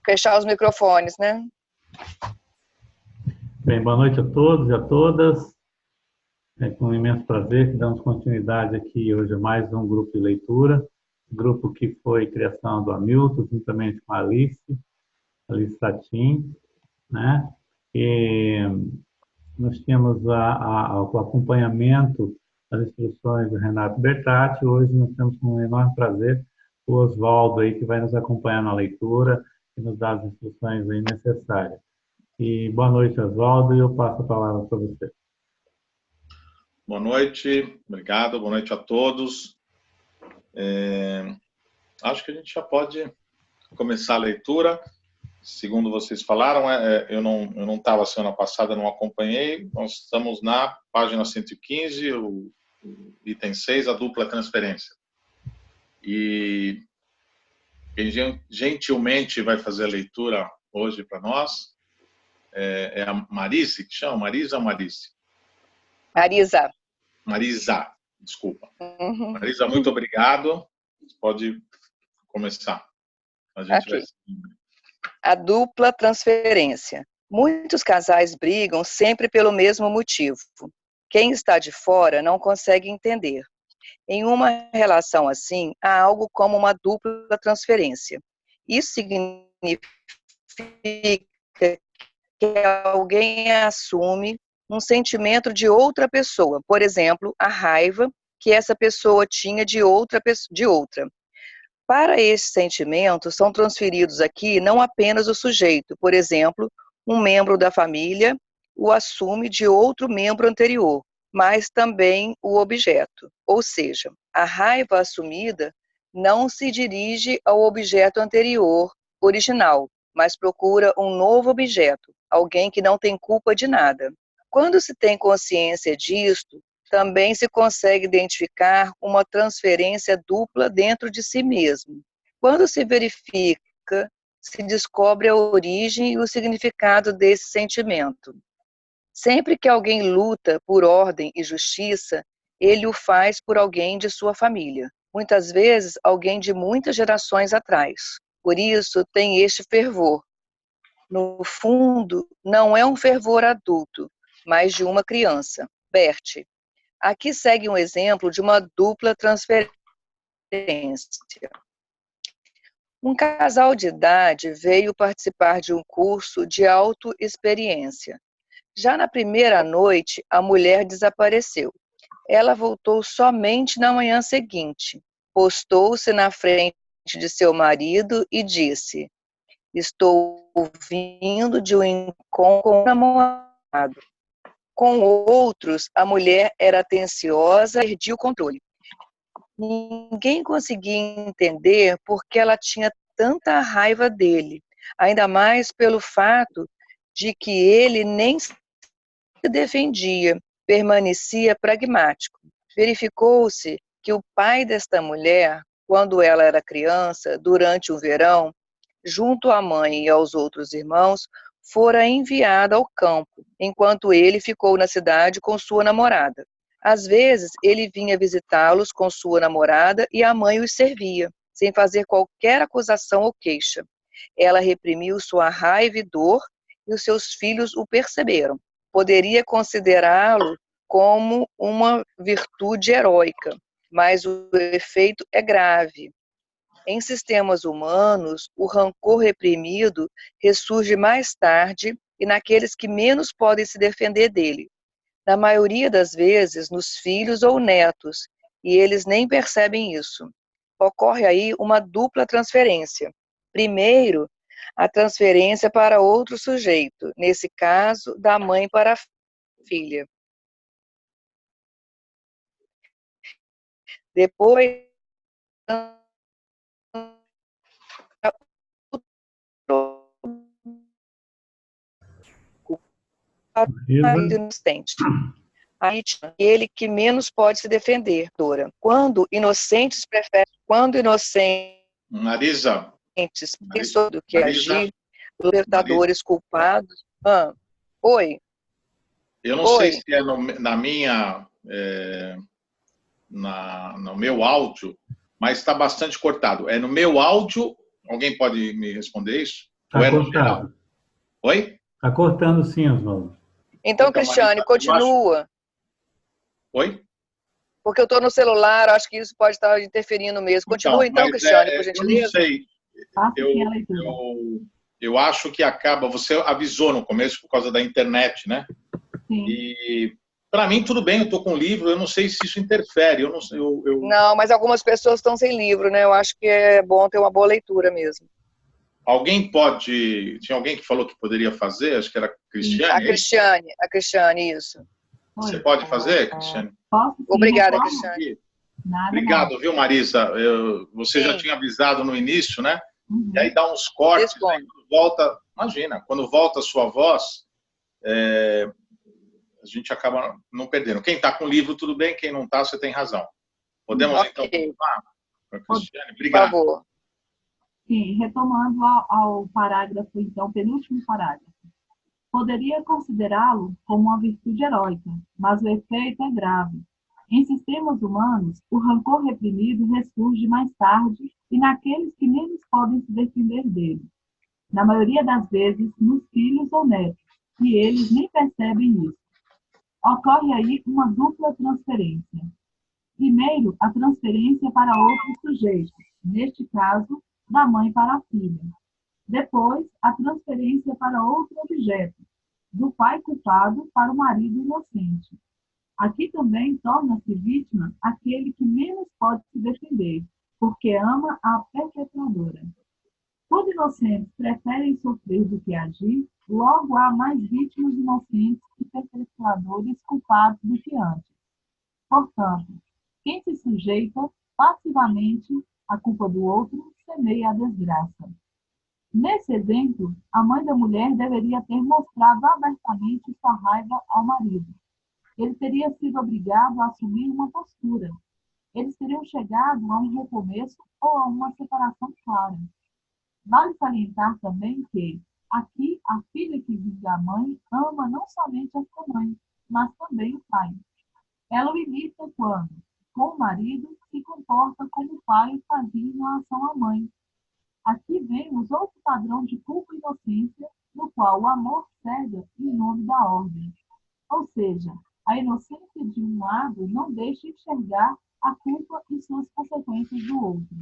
Fechar os microfones, né? Bem, boa noite a todos e a todas. É com um imenso prazer que damos continuidade aqui hoje a mais um grupo de leitura, grupo que foi criação do Hamilton, juntamente com a Alice Satin, né? E nós tínhamos o acompanhamento das instruções do Renato Bertatti. Hoje nós temos com um enorme prazer o Oswaldo aí, que vai nos acompanhar na leitura e nos dar as instruções aí necessárias. E boa noite, Oswaldo, e eu passo a palavra para você. Boa noite, obrigado, boa noite a todos. Acho que a gente já pode começar a leitura. Segundo vocês falaram, eu não estava semana passada, não acompanhei. Nós estamos na página 115, o item 6, a dupla transferência. E quem gentilmente vai fazer a leitura hoje para nós é a Marise, que chama? Marisa ou Marise? Marisa. Marisa, desculpa. Marisa, muito obrigado. Pode começar. A gente vai... A dupla transferência. Muitos casais brigam sempre pelo mesmo motivo. Quem está de fora não consegue entender. Em uma relação assim, há algo como uma dupla transferência. Isso significa que alguém assume um sentimento de outra pessoa, por exemplo, a raiva que essa pessoa tinha de outra. Para esse sentimento, são transferidos aqui não apenas o sujeito, por exemplo, um membro da família o assume de outro membro anterior, mas também o objeto. Ou seja, a raiva assumida não se dirige ao objeto anterior, original, mas procura um novo objeto, alguém que não tem culpa de nada. Quando se tem consciência disto, também se consegue identificar uma transferência dupla dentro de si mesmo. Quando se verifica, se descobre a origem e o significado desse sentimento. Sempre que alguém luta por ordem e justiça, ele o faz por alguém de sua família. Muitas vezes, alguém de muitas gerações atrás. Por isso, tem este fervor. No fundo, não é um fervor adulto, mas de uma criança. Bert. Aqui segue um exemplo de uma dupla transferência. Um casal de idade veio participar de um curso de autoexperiência. Já na primeira noite, a mulher desapareceu. Ela voltou somente na manhã seguinte. Postou-se na frente de seu marido e disse: "Estou vindo de um encontro com um namorado." Com outros, a mulher era atenciosa e perdia o controle. Ninguém conseguia entender por que ela tinha tanta raiva dele, ainda mais pelo fato de que ele nem se defendia, permanecia pragmático. Verificou-se que o pai desta mulher, quando ela era criança, durante o verão, junto à mãe e aos outros irmãos, fora enviado ao campo, enquanto ele ficou na cidade com sua namorada. Às vezes, ele vinha visitá-los com sua namorada e a mãe os servia, sem fazer qualquer acusação ou queixa. Ela reprimiu sua raiva e dor e os seus filhos o perceberam. Poderia considerá-lo como uma virtude heróica, mas o efeito é grave. Em sistemas humanos, o rancor reprimido ressurge mais tarde e naqueles que menos podem se defender dele. Na maioria das vezes, nos filhos ou netos, e eles nem percebem isso. Ocorre aí uma dupla transferência. Primeiro, a transferência para outro sujeito, nesse caso, da mãe para a filha. Depois, inocente. A vítima é ele que menos pode se defender, Dora. Quando inocentes Marisa, pensam do que agir, libertadores culpados. Oi. Eu não sei se é no meu áudio, mas está bastante cortado. É no meu áudio? Alguém pode me responder isso? Está cortado. Oi? Está cortando sim, Oswaldo. Então, Cristiane, continua. Oi? Porque eu estou no celular, acho que isso pode estar interferindo mesmo. Continua então, Cristiane, por gentileza. Eu não sei. Eu acho que acaba... Você avisou no começo por causa da internet, né? Sim. E para mim tudo bem, eu estou com livro, eu não sei se isso interfere. Eu não sei, Não, mas algumas pessoas estão sem livro, né? Eu acho que é bom ter uma boa leitura mesmo. Alguém pode... Tinha alguém que falou que poderia fazer? Acho que era a Cristiane. A Cristiane, isso. Você pode fazer, Cristiane? Posso, sim. Obrigada, Cristiane. Obrigado, viu, Marisa? Você já tinha avisado no início, né? E aí dá uns cortes, aí quando volta... Imagina, quando volta a sua voz, a gente acaba não perdendo. Quem está com o livro, tudo bem. Quem não está, você tem razão. Podemos, então, continuar? Cristiane, obrigado. Por favor. Sim, retomando ao parágrafo, então, penúltimo parágrafo. Poderia considerá-lo como uma virtude heróica, mas o efeito é grave. Em sistemas humanos, o rancor reprimido ressurge mais tarde e naqueles que menos podem se defender dele. Na maioria das vezes, nos filhos ou netos, e eles nem percebem isso. Ocorre aí uma dupla transferência. Primeiro, a transferência para outro sujeito, neste caso, da mãe para a filha. Depois, a transferência para outro objeto, do pai culpado para o marido inocente. Aqui também torna-se vítima aquele que menos pode se defender, porque ama a perpetradora. Quando inocentes preferem sofrer do que agir, logo há mais vítimas inocentes e perpetradores culpados do que antes. Portanto, quem se sujeita passivamente à culpa do outro, semeia a desgraça. Nesse exemplo, a mãe da mulher deveria ter mostrado abertamente sua raiva ao marido. Ele teria sido obrigado a assumir uma postura. Eles teriam chegado a um recomeço ou a uma separação clara. Vale salientar também que, aqui, a filha que vive a mãe ama não somente a sua mãe, mas também o pai. Ela o imita quando, com o marido, se comporta como o pai fazia em relação à mãe. Aqui vemos outro padrão de culpa e inocência, no qual o amor cega em nome da ordem. Ou seja, a inocência de um lado não deixa enxergar a culpa e suas consequências do outro.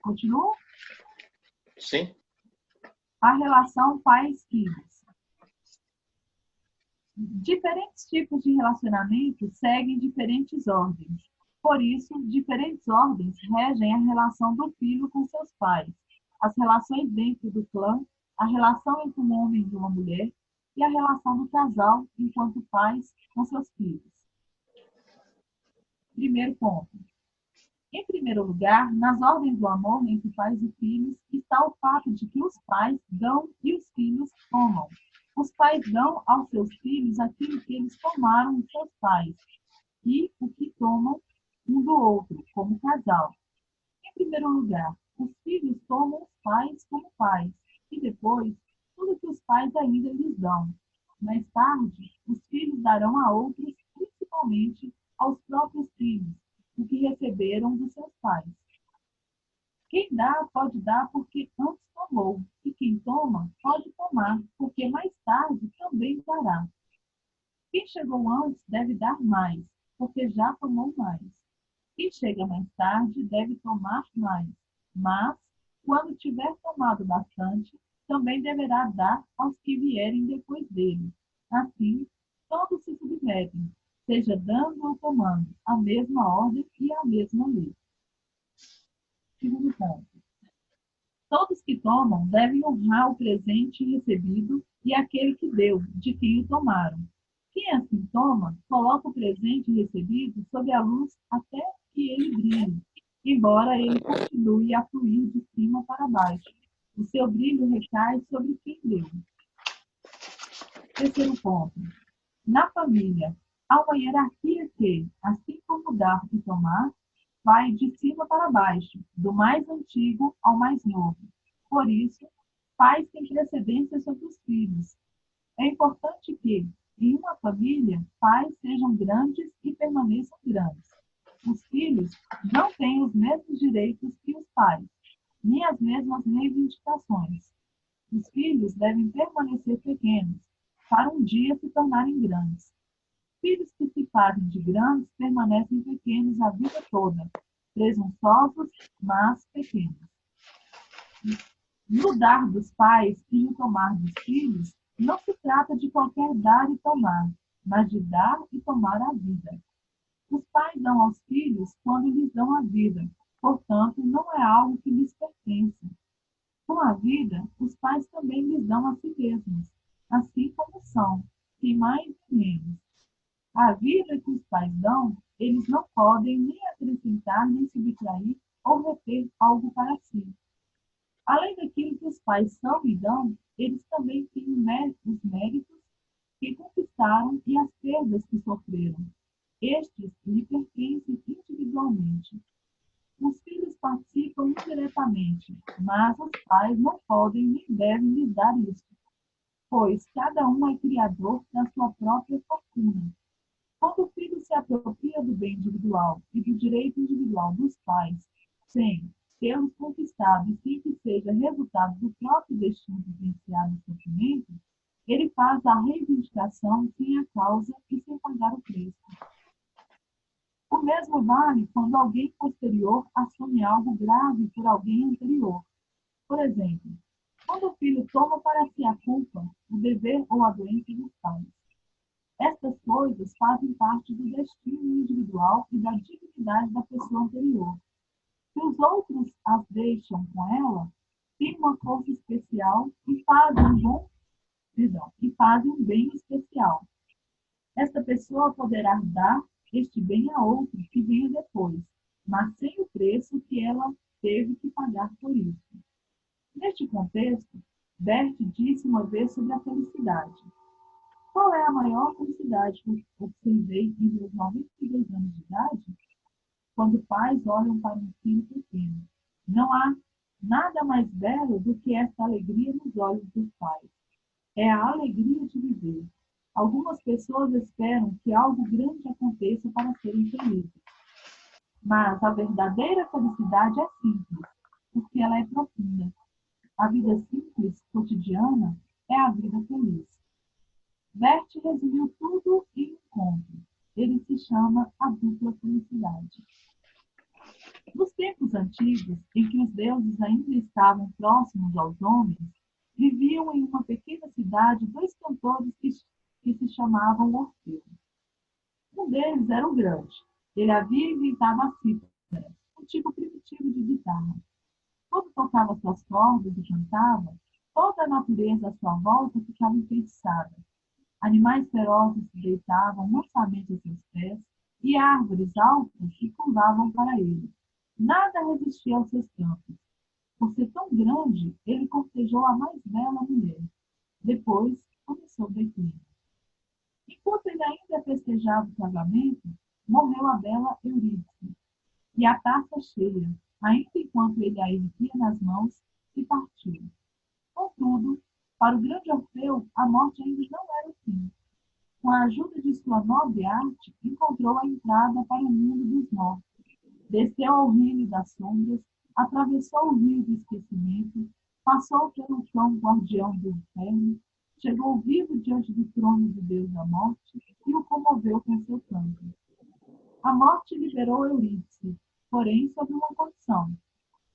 Continua? Sim. A relação pais-filhos. Diferentes tipos de relacionamento seguem diferentes ordens. Por isso, diferentes ordens regem a relação do filho com seus pais, as relações dentro do clã, a relação entre um homem e uma mulher e a relação do casal enquanto pais com seus filhos. Primeiro ponto. Em primeiro lugar, nas ordens do amor entre pais e filhos, está o fato de que os pais dão e os filhos tomam. Os pais dão aos seus filhos aquilo que eles tomaram dos seus pais e o que tomam um do outro, como casal. Em primeiro lugar, os filhos tomam os pais como pais e depois tudo que os pais ainda lhes dão. Mais tarde, os filhos darão a outros, principalmente aos próprios filhos, o que receberam dos seus pais. Quem dá, pode dar porque antes tomou, e quem toma, pode tomar, porque mais tarde também dará. Quem chegou antes deve dar mais, porque já tomou mais. Quem chega mais tarde deve tomar mais, mas, quando tiver tomado bastante, também deverá dar aos que vierem depois dele. Assim, todos se submetem, seja dando ou tomando, a mesma ordem e a mesma lei. Segundo ponto. Todos que tomam devem honrar o presente recebido e aquele que deu, de quem o tomaram. Quem assim toma, coloca o presente recebido sob a luz até que ele brilhe, embora ele continue a fluir de cima para baixo. O seu brilho recai sobre quem deu. Terceiro ponto. Na família, há uma hierarquia que, assim como dar e tomar, vai de cima para baixo, do mais antigo ao mais novo. Por isso, pais têm precedência sobre os filhos. É importante que, em uma família, pais sejam grandes e permaneçam grandes. Os filhos não têm os mesmos direitos que os pais, nem as mesmas reivindicações. Os filhos devem permanecer pequenos, para um dia se tornarem grandes. Filhos que se fazem de grandes permanecem pequenos a vida toda, presunçosos, mas pequenos. No dar dos pais e no tomar dos filhos, não se trata de qualquer dar e tomar, mas de dar e tomar a vida. Os pais dão aos filhos quando lhes dão a vida, portanto, não é algo que lhes pertence. Com a vida, os pais também lhes dão a si mesmos, assim como são, sem mais nem menos. A vida que os pais dão, eles não podem nem acrescentar, nem subtrair ou reter algo para si. Além daquilo que os pais são e dão, eles também têm os méritos que conquistaram e as perdas que sofreram. Estes lhe pertencem individualmente. Os filhos participam indiretamente, mas os pais não podem nem devem lhes dar isso, pois cada um é criador da sua própria fortuna. Quando o filho se apropria do bem individual e do direito individual dos pais, sem tê-los conquistado e sem que seja resultado do próprio destino vivenciado no sofrimento, ele faz a reivindicação sem a causa e sem pagar o preço. O mesmo vale quando alguém posterior assume algo grave por alguém anterior. Por exemplo, quando o filho toma para si a culpa, o dever ou a doença dos pais. Estas coisas fazem parte do destino individual e da dignidade da pessoa anterior. Se os outros as deixam com ela, têm uma força especial e fazem um bem especial. Esta pessoa poderá dar este bem a outro que venha depois, mas sem o preço que ela teve que pagar por isso. Neste contexto, Bert disse uma vez sobre a felicidade. Qual é a maior felicidade que observei em meus 92 anos de idade? Quando pais olham para um filho pequeno. Não há nada mais belo do que esta alegria nos olhos dos pais. É a alegria de viver. Algumas pessoas esperam que algo grande aconteça para serem felizes. Mas a verdadeira felicidade é simples, porque ela é profunda. A vida simples, cotidiana, é a vida feliz. Bert resumiu tudo em um conto. Ele se chama A Dupla Felicidade. Nos tempos antigos, em que os deuses ainda estavam próximos aos homens, viviam em uma pequena cidade dois cantores que se chamavam Orfeu. Um deles era o grande. Ele havia inventado a cítara, um tipo primitivo de guitarra. Quando tocava suas cordas e cantava, toda a natureza à sua volta ficava enfeitiçada. Animais ferozes se deitavam mansamente a seus pés e árvores altas se curvavam para ele. Nada resistia aos seus campos. Por ser tão grande, ele cortejou a mais bela mulher. Depois, começou o declínio. Enquanto ele ainda festejava o casamento, morreu a bela Eurídice. E a taça cheia, ainda enquanto ele a erguia nas mãos, se partiu. Contudo, para o grande Orfeu, a morte ainda não era o fim. Com a ajuda de sua nobre arte, encontrou a entrada para o mundo dos mortos. Desceu ao reino das sombras, atravessou o rio do esquecimento, passou pelo cão guardião do inferno, chegou vivo diante do trono do Deus da morte e o comoveu com seu canto. A morte liberou Eurídice, porém sob uma condição.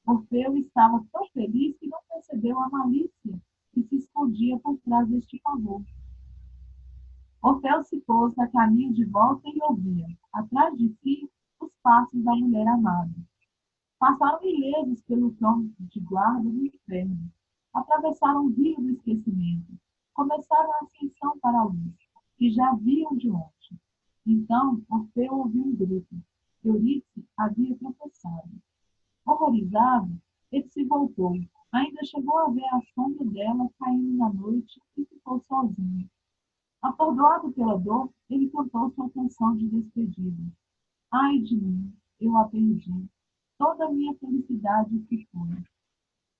Orfeu estava tão feliz que não percebeu a malícia que se escondia por trás deste favor. Orfeu se pôs a caminho de volta e ouvia, atrás de si, os passos da mulher amada. Passaram ilesos pelo cão de guarda do inferno. Atravessaram o rio do esquecimento. Começaram a ascensão para a luz, que já viam de longe. Então, Orfeu ouviu um grito. Eurídice havia tropeçado. Horrorizado, ele se voltou. Ainda chegou a ver a sombra dela caindo na noite e ficou sozinho. Atordoado pela dor, ele cantou sua canção de despedida. Ai de mim, eu a perdi. Toda a minha felicidade se foi.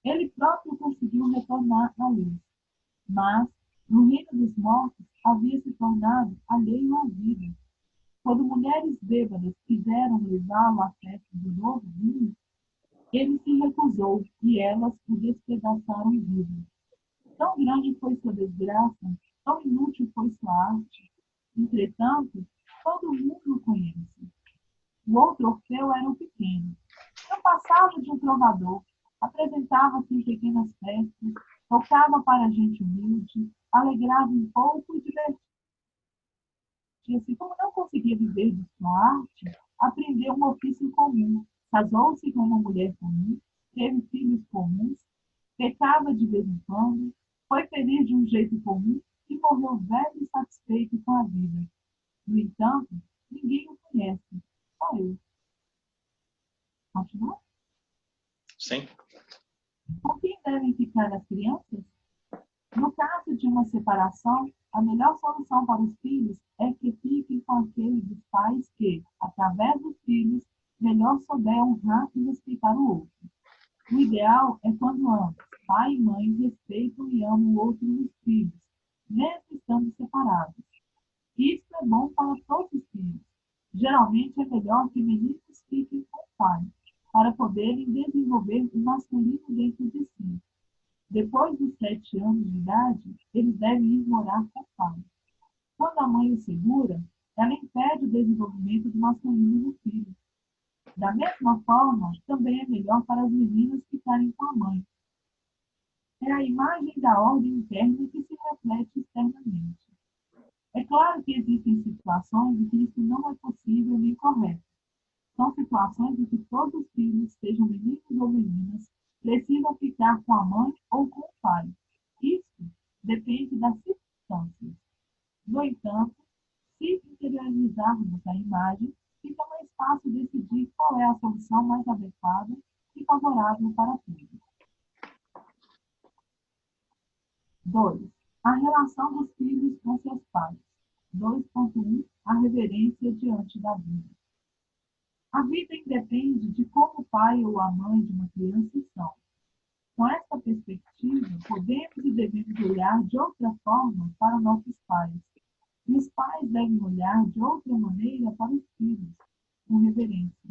Ele próprio conseguiu retornar à luz. Mas, no reino dos mortos, havia se tornado alheio à vida. Quando mulheres bêbadas quiseram levá-lo à festa do novo vinho, Ele se recusou e elas o despedaçaram vivo. Tão grande foi sua desgraça, tão inútil foi sua arte. Entretanto, todo mundo o conhece. O outro Orfeu era o pequeno. Não passava de um trovador, apresentava-se em pequenas festas, tocava para gente humilde, alegrava um pouco e divertia-se. Como não conseguia viver de sua arte, aprendeu um ofício comum, casou-se com uma mulher comum, teve filhos comuns, pecava de vez em quando, foi feliz de um jeito comum e morreu velho e satisfeito com a vida. No entanto, ninguém o conhece, só eu. Continua? Sim. Com quem devem ficar as crianças? No caso de uma separação, a melhor solução para os filhos é que fiquem com aqueles dos pais que, através dos filhos, melhor souber honrar e respeitar o outro. O ideal é quando ambos, pai e mãe, respeitam e amam o outro e os filhos, mesmo estando separados. Isso é bom para todos os filhos. Geralmente é melhor que meninos fiquem com o pai, para poderem desenvolver o masculino dentro de si. Depois dos 7 anos de idade, eles devem ir morar com o pai. Quando a mãe o segura, ela impede o desenvolvimento do masculino no filho. Da mesma forma, também é melhor para as meninas ficarem com a mãe. É a imagem da ordem interna que se reflete externamente. É claro que existem situações em que isso não é possível nem correto. São situações em que todos os filhos, sejam meninos ou meninas, precisam ficar com a mãe ou com o pai. Isso depende das circunstâncias. No entanto, se interiorizarmos a imagem, fica mais fácil decidir qual é a solução mais adequada e favorável para todos. 2. A relação dos filhos com seus pais. 2.1. A reverência diante da vida. A vida independe de como o pai ou a mãe de uma criança são. Com esta perspectiva, podemos e devemos olhar de outra forma para nossos pais. E os pais devem olhar de outra maneira para os filhos, com reverência.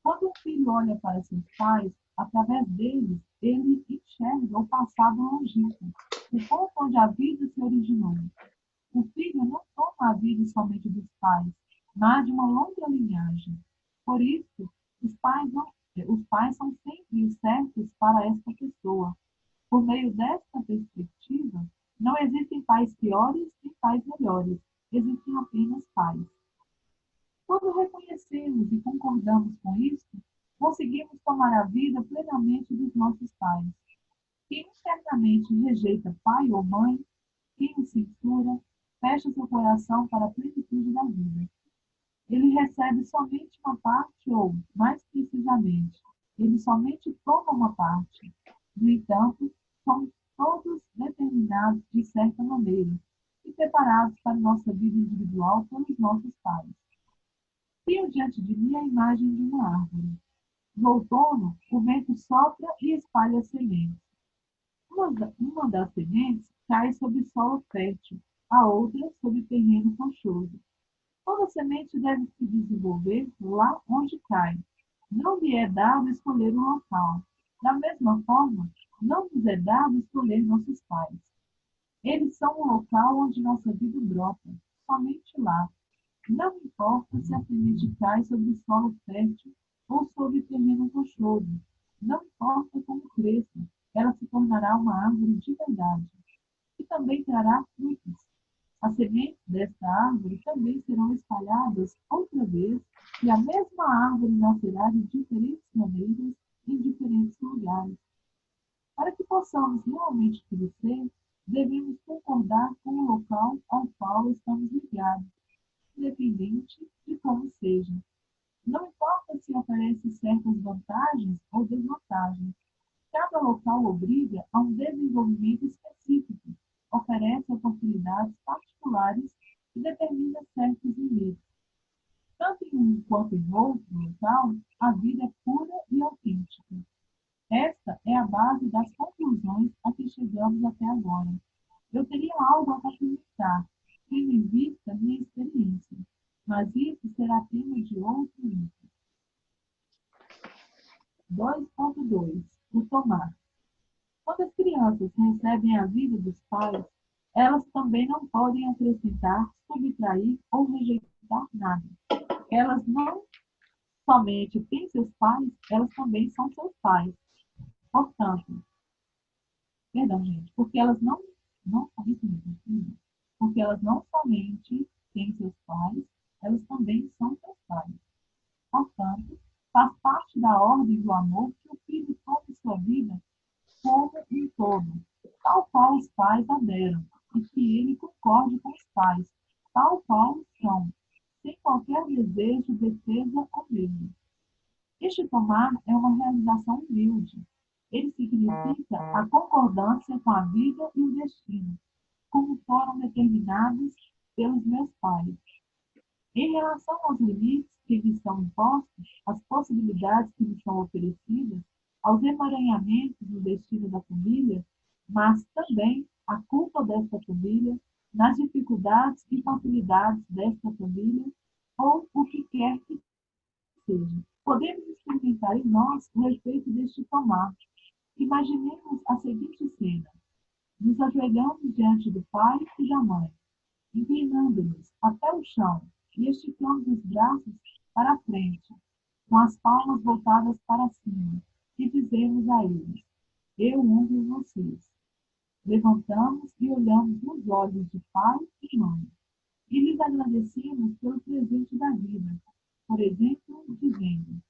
Quando um filho olha para seus pais, através deles, ele enxerga o passado longínquo, o ponto onde a vida se originou. O filho não toma a vida somente dos pais, mas de uma longa linhagem. Por isso, os pais são sempre os certos para esta pessoa. Por meio desta perspectiva, não existem pais piores nem pais melhores, existem apenas pais. Quando reconhecemos e concordamos com isso, conseguimos tomar a vida plenamente dos nossos pais. Quem internamente rejeita pai ou mãe, quem o censura, fecha seu coração para a plenitude da vida. Ele recebe somente uma parte ou, mais precisamente, ele somente toma uma parte. No entanto, somos todos determinados de certa maneira e preparados para nossa vida individual pelos nossos pais. Tenho diante de mim a imagem de uma árvore. No outono, o vento sopra e espalha sementes. Uma das sementes cai sobre solo fértil, a outra sobre terreno rochoso. Toda semente deve se desenvolver lá onde cai. Não lhe é dado escolher o local. Da mesma forma, não nos é dado escolher nossos pais. Eles são o local onde nossa vida brota, somente lá. Não importa se a semente cai sobre solo fértil ou sobre terreno rochoso. Não importa como cresça, ela se tornará uma árvore de verdade. E também trará frutos. As sementes desta árvore também serão espalhadas outra vez, e a mesma árvore nascerá de diferentes maneiras em diferentes lugares. Para que possamos realmente crescer, devemos concordar com o local ao qual estamos ligados, independente de como seja. Não importa se oferece certas vantagens ou desvantagens. Cada local obriga a um desenvolvimento específico, oferece oportunidades particulares e determina certos limites. Tanto em um quanto em outro local, a vida é pura e autêntica. Esta é a base das conclusões a que chegamos até agora. Eu teria algo a complementar, tendo em vista minha experiência, mas isso será tema de outro livro. 2. as crianças recebem a vida dos pais, elas também não podem acrescentar, subtrair ou rejeitar nada. Elas não somente têm seus pais, elas também são seus pais. Portanto, perdão, gente, porque elas não isso mesmo, porque elas não somente têm seus pais, elas também são seus pais. Portanto, faz parte da ordem do amor que o filho tome sua vida como um todo, tal qual os pais a deram, e que ele concorde com os pais, tal qual são, sem qualquer desejo, defesa ou medo. Este tomar é uma realização humilde. Ele significa a concordância com a vida e o destino, como foram determinados pelos meus pais. Em relação aos limites que lhes são impostos, às possibilidades que lhes são oferecidas, aos emaranhamentos do destino da família, mas também a culpa desta família, nas dificuldades e facilidades desta família, ou o que quer que seja. Podemos experimentar em nós o efeito deste tomar. Imaginemos a seguinte cena. Nos ajoelhamos diante do pai e da mãe, inclinando-nos até o chão e esticamos os braços para a frente, com as palmas voltadas para cima, e dizemos a eles: eu honro vocês. Levantamos e olhamos nos olhos de pai e mãe, e lhes agradecemos pelo presente da vida, por exemplo, dizendo: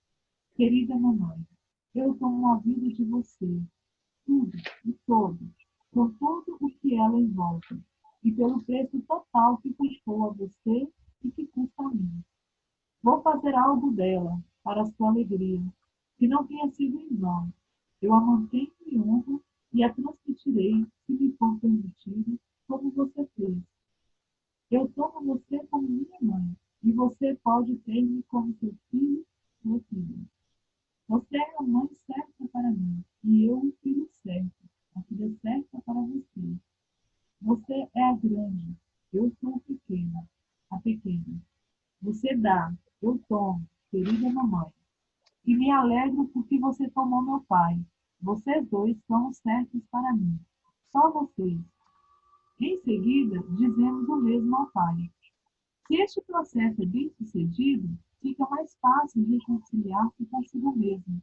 querida mamãe, eu tomo a vida de você, tudo e todo, por tudo o que ela envolve, e pelo preço total que custou a você e que custa a mim. Vou fazer algo dela, para a sua alegria, que não tenha sido em vão. Eu a mantenho e honro e a transmitirei, se me for permitido, como você fez. Eu tomo você como minha mãe, e você pode ter-me como seu filho, sua filha. Você é a mãe certa para mim, e eu o filho certo, a filha certa para você. Você é a grande, eu sou a pequena. Você dá, eu tomo, querida mamãe. E me alegro porque você tomou meu pai. Vocês dois são os certos para mim. Só vocês. Em seguida, dizemos o mesmo ao pai. Se este processo é bem sucedido, fica mais fácil reconciliar-se consigo mesmo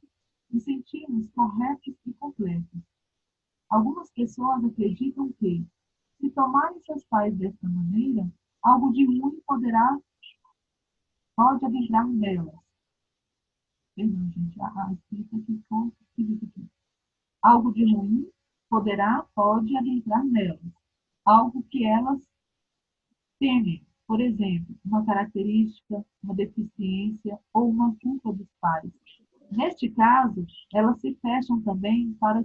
e sentirmos corretos e completos. Algumas pessoas acreditam que, se tomarem seus pais desta maneira, algo de ruim pode adentrar nelas. Perdão, gente, a escrita ficou escrita aqui. Algo de ruim pode adentrar nelas. Algo que elas temem, por exemplo, uma característica, uma deficiência ou uma culpa dos pais. Neste caso, elas se fecham também para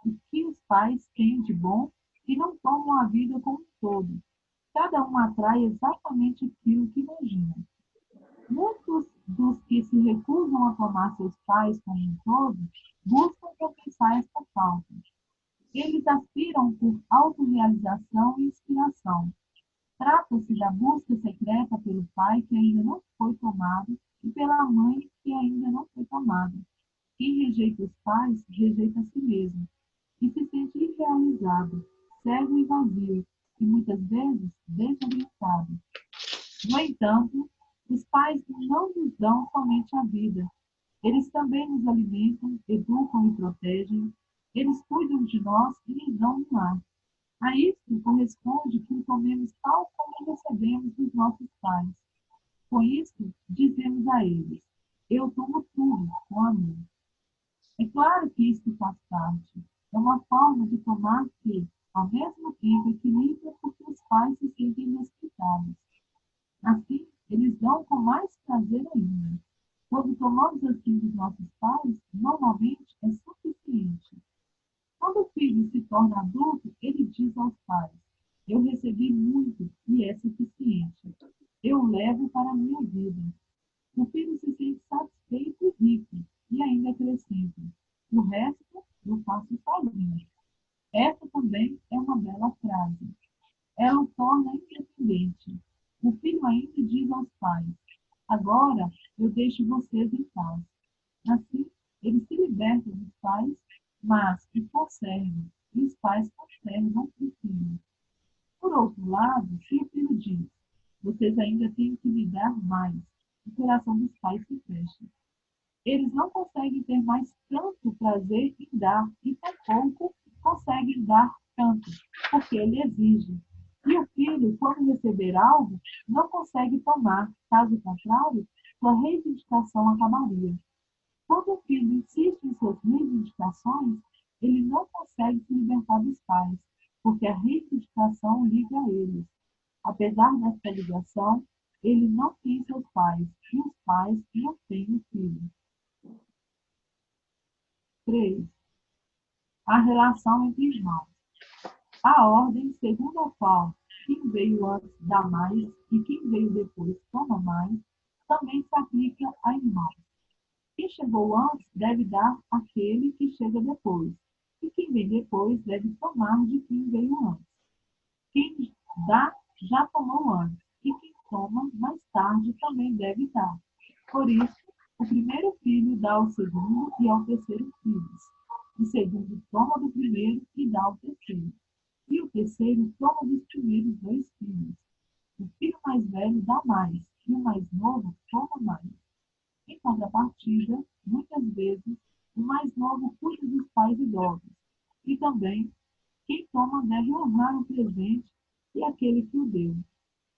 o que os pais têm de bom e não tomam a vida como um todo. Cada um atrai exatamente aquilo que imagina. Muitos dos que se recusam a tomar seus pais como um todo buscam compensar esta falta. Eles aspiram por autorrealização e inspiração. Trata-se da busca secreta pelo pai que ainda não foi tomado e pela mãe que ainda não foi tomada. Quem rejeita os pais, rejeita a si mesmo e se sente irrealizado, cego e vazio, e muitas vezes desorientado. No entanto, os pais não nos dão somente a vida. Eles também nos alimentam, educam e protegem. Eles cuidam de nós e nos dão um lar. A isso corresponde que o tomemos tal como recebemos dos nossos pais. Com isso, dizemos a eles: eu tomo tudo com amor. É claro que isso faz parte. É uma forma de tomar que, ao mesmo tempo, equilibra porque os pais se sentem respeitados. Assim, eles dão com mais prazer ainda. Quando tomamos assim dos nossos pais, normalmente é suficiente. Quando o filho se torna adulto, ele diz aos pais: eu recebi muito e é suficiente. Eu levo para a minha vida. O filho se sente satisfeito e rico e ainda acrescenta: o resto eu faço sozinho. Essa também é uma bela frase. Ela o torna independente. O filho ainda diz aos pais: agora eu deixo vocês em paz. Assim, ele se liberta dos pais, mas que for servo, e os pais conservam o filho. Por outro lado, se o filho diz, vocês ainda têm que me dar mais, o coração dos pais se fecha. Eles não conseguem ter mais tanto prazer em dar e tampouco conseguem dar tanto, porque ele exige. E o filho, quando receber algo, não consegue tomar, caso contrário, sua reivindicação acabaria. Quando o filho insiste em suas reivindicações, ele não consegue se libertar dos pais, porque a reivindicação liga a eles. Apesar dessa ligação, ele não tem seus pais, e os pais não têm o filho. 3. A relação entre irmãos. A ordem segundo a qual quem veio antes dá mais e quem veio depois toma mais, também se aplica a irmãos. Quem chegou antes deve dar àquele que chega depois, e quem vem depois deve tomar de quem veio antes. Quem dá já tomou antes, e quem toma mais tarde também deve dar. Por isso, o primeiro filho dá ao segundo e ao terceiro filhos. O segundo toma do primeiro e dá ao terceiro. E o terceiro toma dos primeiros 2 filhos. O filho mais velho dá mais, e o mais novo toma mais. Em contrapartida, muitas vezes, o mais novo cuida dos pais idosos. E também, quem toma deve honrar o presente e aquele que o deu.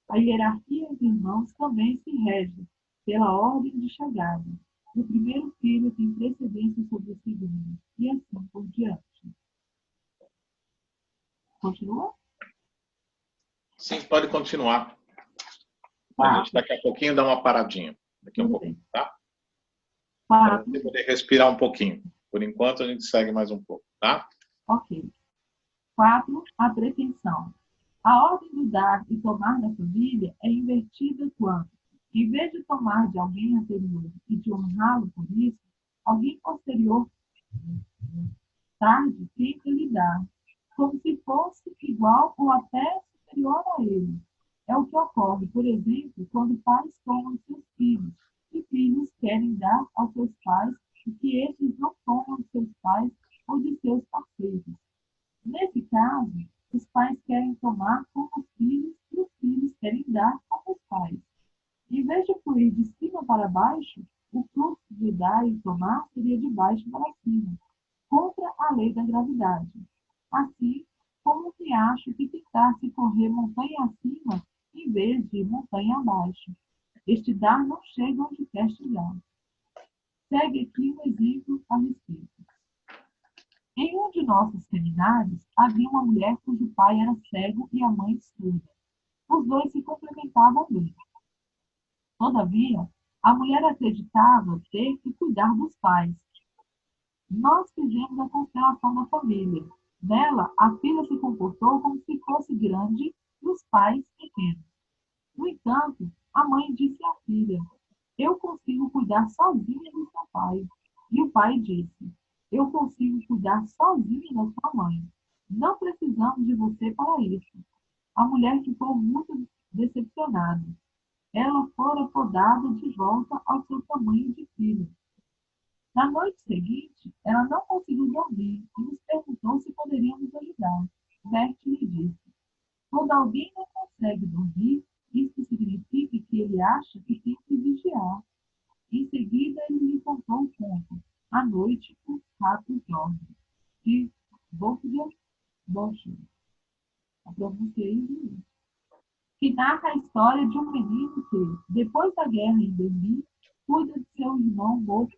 A hierarquia entre irmãos também se rege pela ordem de chegada. O primeiro filho tem precedência sobre o segundo, e assim por diante. Continua? Sim, pode continuar. A gente daqui a pouquinho dá uma paradinha. Daqui a um pouquinho, tá? Para você poder respirar um pouquinho. Por enquanto, a gente segue mais um pouco, tá? Ok. 4. A pretensão. A ordem do dar e tomar na família é invertida quando, em vez de tomar de alguém anterior e de honrá-lo por isso, alguém posterior tarde tenta lhe dar, como se fosse igual ou até superior a ele. É o que ocorre, por exemplo, quando pais tomam de seus filhos, e filhos querem dar aos seus pais o que estes não tomam de seus pais ou de seus parceiros. Nesse caso, os pais querem tomar como os filhos e os filhos querem dar como os pais. Em vez de fluir de cima para baixo, o fluxo de dar e tomar seria de baixo para cima, contra a lei da gravidade. Assim como um riacho que tentasse correr montanha acima em vez de montanha abaixo. Este dar não chega onde quer chegar. Segue aqui um exemplo a respeito. Em um de nossos seminários, havia uma mulher cujo pai era cego e a mãe surda. Os dois se complementavam bem. Todavia, a mulher acreditava ter que cuidar dos pais. Nós fizemos a constelação da família. Nela, a filha se comportou como se fosse grande e os pais pequenos. No entanto, a mãe disse à filha, eu consigo cuidar sozinha do seu pai. E o pai disse, eu consigo cuidar sozinha da sua mãe. Não precisamos de você para isso. A mulher ficou muito decepcionada. Ela fora podada de volta ao seu tamanho de filha. Na noite seguinte, ela não conseguiu dormir e nos perguntou se poderíamos ajudar. Bert lhe disse, quando alguém não consegue dormir, isso significa que ele acha que tem que vigiar. Em seguida, ele lhe contou o conto. À noite, os ratos dormem. De Wolfgang Bosch. A pronúncia aí, que narra a história de um menino que, depois da guerra em Berlim, cuida de seu irmão morto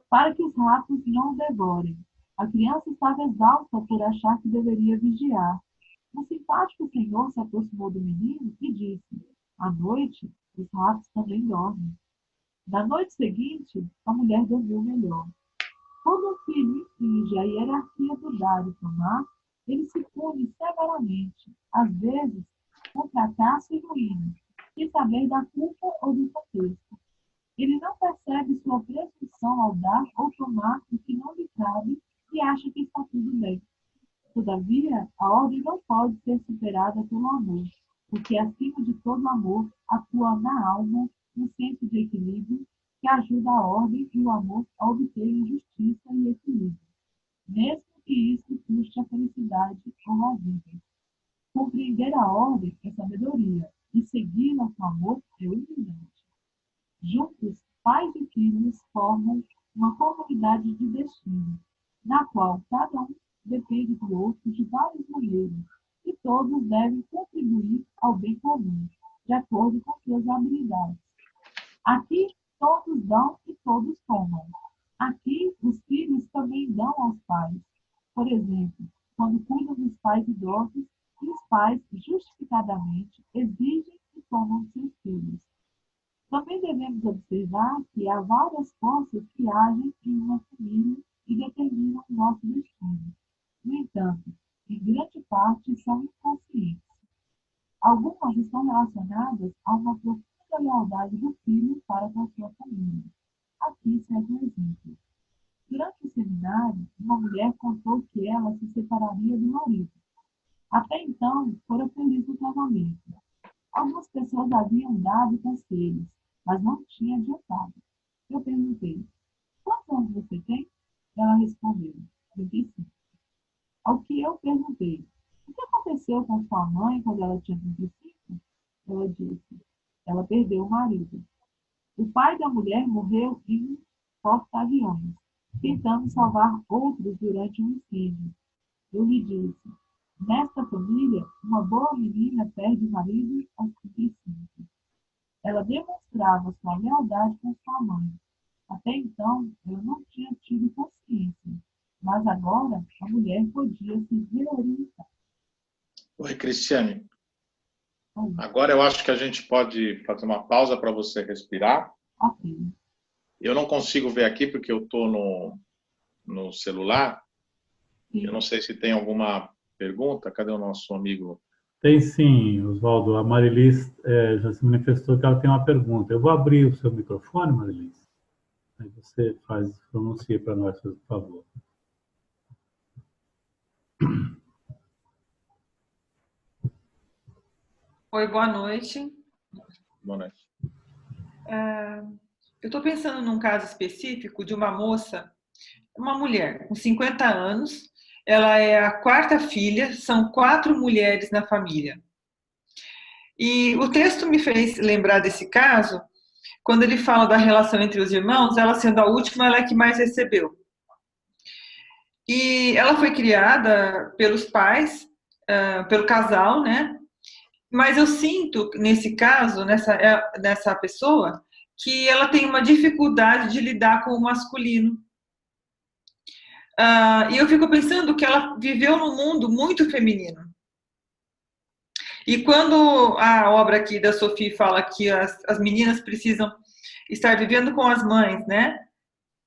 para que os ratos não o devorem. A criança estava exausta por achar que deveria vigiar. Um simpático senhor se aproximou do menino e disse, à noite, os ratos também dormem. Na noite seguinte, a mulher dormiu melhor. Quando o filho infringe a hierarquia do dar e tomar, ele se pune severamente, às vezes com fracasso e ruína, sem saber da culpa ou do contexto. Ele não percebe sua presunção ao dar ou tomar o que não lhe cabe e acha que está tudo bem. Todavia, a ordem não pode ser superada pelo amor, porque acima de todo amor atua na alma um senso de equilíbrio que ajuda a ordem e o amor a obterem justiça e equilíbrio, mesmo que isso custe a felicidade ou a vida. Compreender a ordem é sabedoria, e segui-la com amor é humildade. Juntos, pais e filhos formam uma comunidade de destino, na qual cada um depende do outro de várias maneiras, e todos devem contribuir ao bem comum, de acordo com suas habilidades. Aqui, todos dão e todos tomam. Aqui, os filhos também dão aos pais. Por exemplo, quando cuidam dos pais idosos, e os pais, justificadamente, exigem e tomam seus filhos. Também devemos observar que há várias forças que agem em uma família e determinam o nosso destino. No entanto, em grande parte são inconscientes. Algumas estão relacionadas a uma profunda lealdade do filho para com a sua família. Aqui segue um exemplo. Durante o seminário, uma mulher contou que ela se separaria do marido. Até então, fora feliz no casamento. Algumas pessoas haviam dado conselhos, mas não tinha adiantado. Eu perguntei, quantos anos você tem? Ela respondeu, 35. Ao que eu perguntei, o que aconteceu com sua mãe quando ela tinha 35? Ela disse, ela perdeu o marido. O pai da mulher morreu em um porta-aviões, tentando salvar outros durante um incêndio. Eu lhe disse, nesta família, uma boa menina perde o marido aos 35. Ela demonstrava sua lealdade com sua mãe. Até então, eu não tinha tido consciência, mas agora a mulher podia se reorientar. Oi, Cristiane. Agora eu acho que a gente pode fazer uma pausa para você respirar. Ok. Eu não consigo ver aqui porque eu estou no celular. Sim. Eu não sei se tem alguma pergunta. Cadê o nosso amigo? Tem sim, Oswaldo. A Marilis já se manifestou que ela tem uma pergunta. Eu vou abrir o seu microfone, Marilis. Aí você pronuncia para nós, por favor. Oi, boa noite. Boa noite. Eu estou pensando num caso específico de uma moça, uma mulher com 50 anos. Ela é a quarta filha, são 4 mulheres na família. E o texto me fez lembrar desse caso, quando ele fala da relação entre os irmãos, ela sendo a última, ela é que mais recebeu. E ela foi criada pelos pais, pelo casal, né? Mas eu sinto, nesse caso, nessa pessoa, que ela tem uma dificuldade de lidar com o masculino. E eu fico pensando que ela viveu num mundo muito feminino. E quando a obra aqui da Sophie fala que as meninas precisam estar vivendo com as mães, né?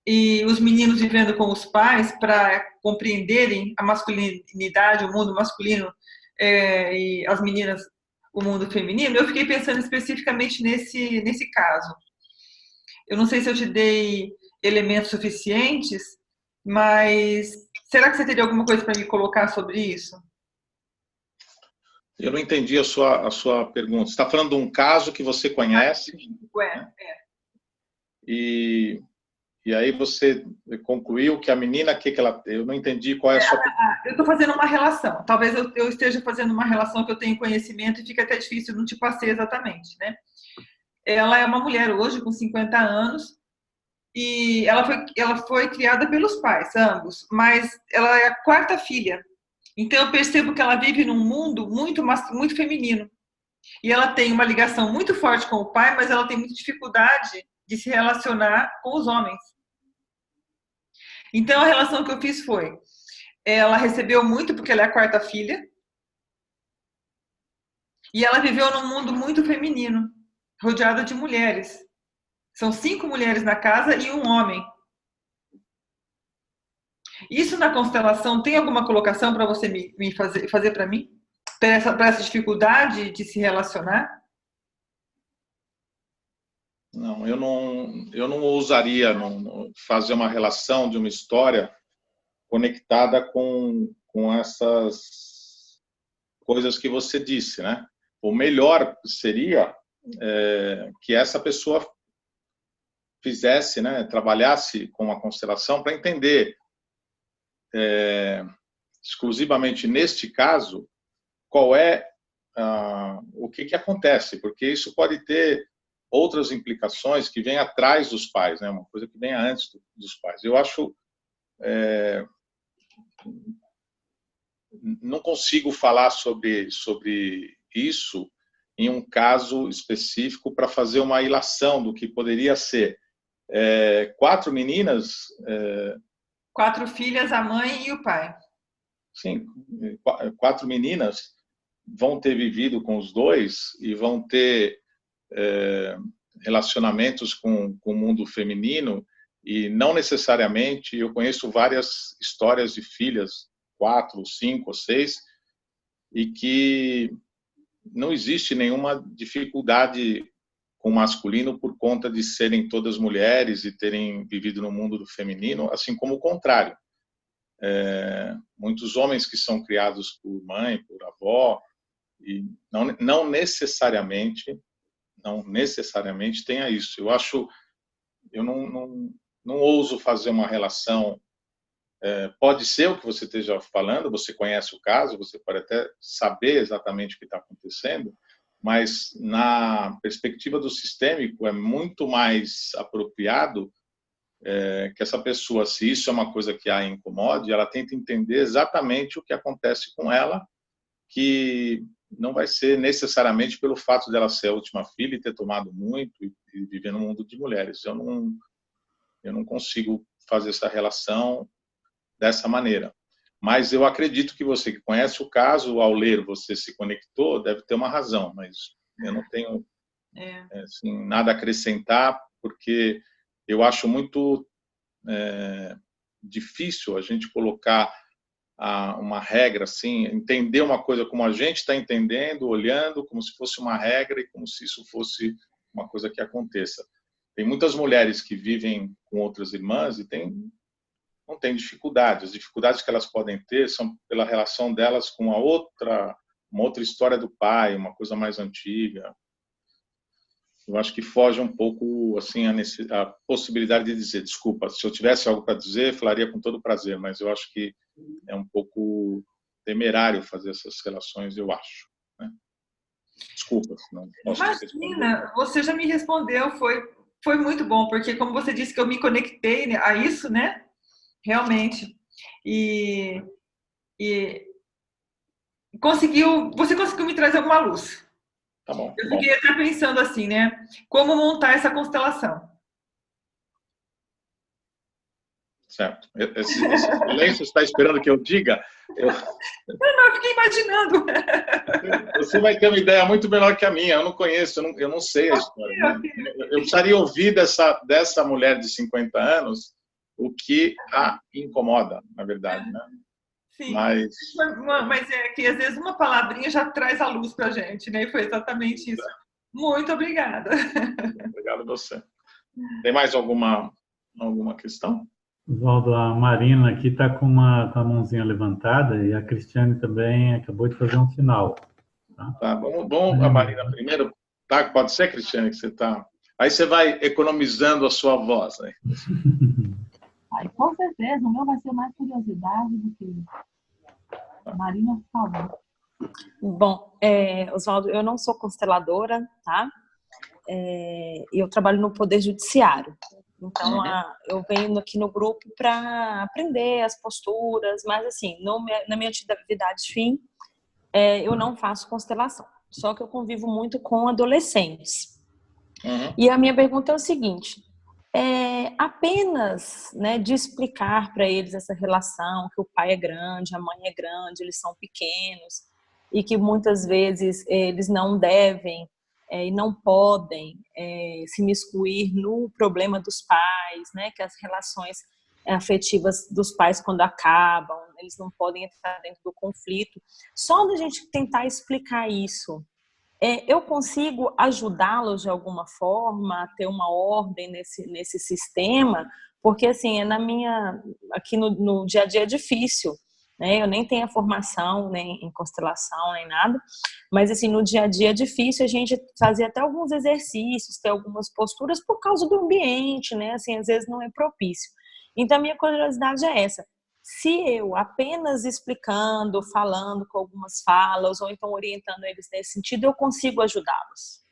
E os meninos vivendo com os pais para compreenderem a masculinidade, o mundo masculino, e as meninas, o mundo feminino, eu fiquei pensando especificamente nesse caso. Eu não sei se eu te dei elementos suficientes, mas será que você teria alguma coisa para me colocar sobre isso? Eu não entendi a sua pergunta. Você está falando de um caso que você conhece? Né? E aí você concluiu que a menina, eu não entendi qual é a sua pergunta. Eu estou fazendo uma relação. Talvez eu esteja fazendo uma relação que eu tenho conhecimento e fica até difícil não te passei exatamente, né? Ela é uma mulher hoje com 50 anos e ela foi criada pelos pais, ambos, mas ela é a quarta filha. Então eu percebo que ela vive num mundo muito feminino. E ela tem uma ligação muito forte com o pai, mas ela tem muita dificuldade de se relacionar com os homens. Então a relação que eu fiz foi, ela recebeu muito porque ela é a quarta filha, e ela viveu num mundo muito feminino, rodeada de mulheres. São 5 mulheres na casa e um homem. Isso na constelação tem alguma colocação para você me fazer para mim? Para essa dificuldade de se relacionar? Não, eu não ousaria fazer uma relação de uma história conectada com essas coisas que você disse, né? O melhor seria que essa pessoa fizesse, né, trabalhasse com a constelação para entender exclusivamente neste caso, qual é o que acontece, porque isso pode ter outras implicações que vêm atrás dos pais, né? Uma coisa que vem antes dos pais. Eu acho não consigo falar sobre isso em um caso específico para fazer uma ilação do que poderia ser. 4 meninas... 4 filhas, a mãe e o pai. Sim, 4 meninas vão ter vivido com os dois e vão ter relacionamentos com o mundo feminino, e não necessariamente, eu conheço várias histórias de filhas, 4, 5 ou 6, e que não existe nenhuma dificuldade com o masculino por conta de serem todas mulheres e terem vivido no mundo do feminino, assim como o contrário. Muitos homens que são criados por mãe, por avó, e não necessariamente tenha isso. Eu não ouso fazer uma relação. Pode ser o que você esteja falando, você conhece o caso, você pode até saber exatamente o que está acontecendo, mas na perspectiva do sistêmico é muito mais apropriado que essa pessoa, se isso é uma coisa que a incomode, ela tenta entender exatamente o que acontece com ela, que não vai ser necessariamente pelo fato dela ser a última filha e ter tomado muito e viver no mundo de mulheres. Eu não consigo fazer essa relação dessa maneira. Mas eu acredito que você que conhece o caso, ao ler você se conectou, deve ter uma razão, mas eu não tenho assim, nada a acrescentar, porque eu acho muito difícil a gente colocar uma regra, assim, entender uma coisa como a gente está entendendo, olhando, como se fosse uma regra e como se isso fosse uma coisa que aconteça. Tem muitas mulheres que vivem com outras irmãs e não tem dificuldade. As dificuldades que elas podem ter são pela relação delas com uma outra história do pai, uma coisa mais antiga. Eu acho que foge um pouco assim a possibilidade de dizer, desculpa, se eu tivesse algo para dizer, falaria com todo prazer, mas eu acho que é um pouco temerário fazer essas relações, eu acho. Né? Desculpa, se não posso Imagina, você já me respondeu, foi muito bom, porque como você disse que eu me conectei a isso, né? Realmente. E você conseguiu me trazer alguma luz. Tá bom. Eu fiquei até pensando assim, né? Como montar essa constelação. Certo. Esse silêncio está esperando que eu diga? Eu fiquei imaginando. Você vai ter uma ideia muito melhor que a minha. Eu não conheço, eu não sei a história. Né? Eu precisaria ouvir dessa mulher de 50 anos o que a incomoda, na verdade. Né? Sim. Mas é que às vezes uma palavrinha já traz a luz para a gente, né? E foi exatamente isso. Muito obrigada. Obrigado a você. Tem mais alguma questão? Oswaldo, a Marina aqui está com a mãozinha levantada e a Cristiane também acabou de fazer um sinal. Tá, vamos a Marina primeiro. Tá, pode ser, Cristiane, que você está... Aí você vai economizando a sua voz. Né? Com certeza, o meu vai ser mais curiosidade do que... Marina, por favor. Bom, Oswaldo, eu não sou consteladora, tá? Eu trabalho no Poder Judiciário. Então, eu venho aqui no grupo para aprender as posturas, mas assim, na minha atividade fim, eu não faço constelação. Só que eu convivo muito com adolescentes. E a minha pergunta é o seguinte, apenas, né, de explicar para eles essa relação, que o pai é grande, a mãe é grande, eles são pequenos, e que muitas vezes eles não devem e não podem se miscuir no problema dos pais, né? Que as relações afetivas dos pais, quando acabam, eles não podem entrar dentro do conflito. Só da gente tentar explicar isso, eu consigo ajudá-los de alguma forma a ter uma ordem nesse sistema, porque assim, aqui no dia a dia é difícil. Eu nem tenho a formação nem em constelação, nem nada, mas assim, no dia a dia é difícil a gente fazer até alguns exercícios, ter algumas posturas por causa do ambiente, né? Assim, às vezes não é propício. Então, a minha curiosidade é essa. Se eu apenas explicando, falando com algumas falas, ou então orientando eles nesse sentido, eu consigo ajudá-los?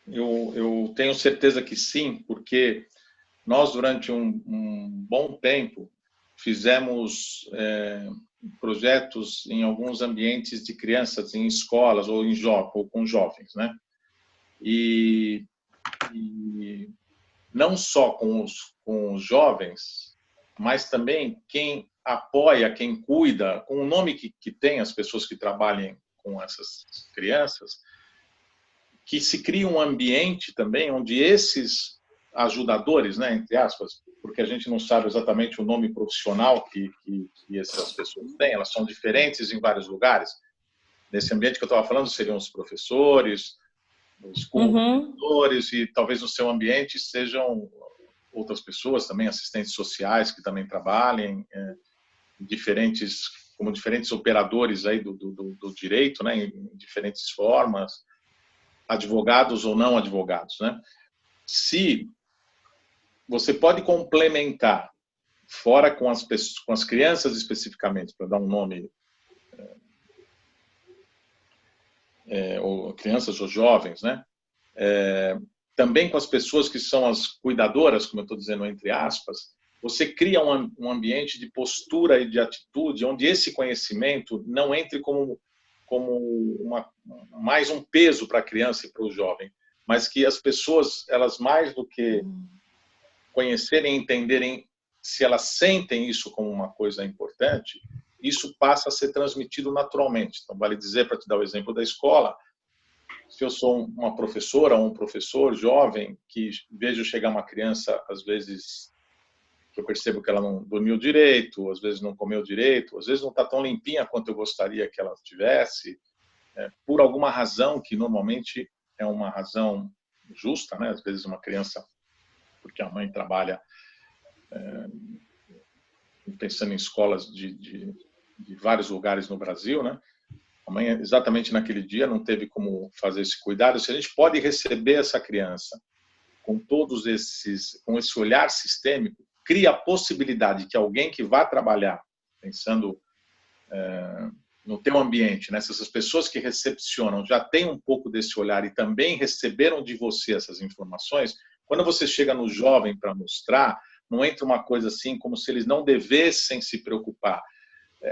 Eu tenho certeza que sim, porque nós, durante um bom tempo, fizemos projetos em alguns ambientes de crianças, em escolas ou com jovens, né? E não só com os jovens, mas também quem apoia, quem cuida, com o nome que tem as pessoas que trabalhem com essas crianças, que se cria um ambiente também onde esses ajudadores, né, entre aspas, porque a gente não sabe exatamente o nome profissional que essas pessoas têm, elas são diferentes em vários lugares. Nesse ambiente que eu estava falando, seriam os professores, os coordenadores, e talvez no seu ambiente sejam outras pessoas também, assistentes sociais que também trabalhem, como diferentes operadores aí do direito, né, em diferentes formas, advogados ou não advogados, né? Se você pode complementar, fora com as crianças especificamente, para dar um nome, ou crianças ou jovens, né? Também com as pessoas que são as cuidadoras, como eu estou dizendo entre aspas, você cria um ambiente de postura e de atitude onde esse conhecimento não entre como mais um peso para a criança e para o jovem, mas que as pessoas, elas mais do que conhecerem e entenderem, se elas sentem isso como uma coisa importante, isso passa a ser transmitido naturalmente. Então, vale dizer, para te dar o exemplo da escola, se eu sou uma professora ou um professor jovem que vejo chegar uma criança, às vezes que eu percebo que ela não dormiu direito, às vezes não comeu direito, às vezes não está tão limpinha quanto eu gostaria que ela tivesse, por alguma razão que normalmente é uma razão justa, né? Às vezes uma criança, porque a mãe trabalha pensando em escolas de vários lugares no Brasil, né? A mãe, exatamente naquele dia, não teve como fazer esse cuidado. Se a gente pode receber essa criança com com esse olhar sistêmico, cria a possibilidade que alguém que vá trabalhar, pensando no teu ambiente, né? Se essas pessoas que recepcionam já têm um pouco desse olhar e também receberam de você essas informações, quando você chega no jovem para mostrar, não entra uma coisa assim como se eles não devessem se preocupar.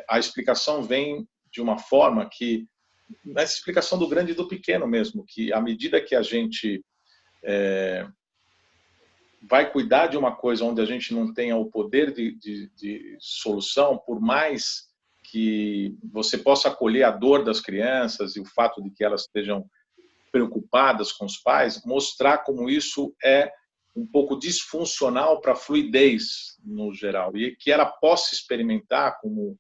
A explicação vem de uma forma que, nessa explicação do grande e do pequeno mesmo, que à medida que a gente vai cuidar de uma coisa onde a gente não tenha o poder de solução, por mais que você possa acolher a dor das crianças e o fato de que elas estejam preocupadas com os pais, mostrar como isso é um pouco disfuncional para a fluidez no geral, e que ela possa experimentar como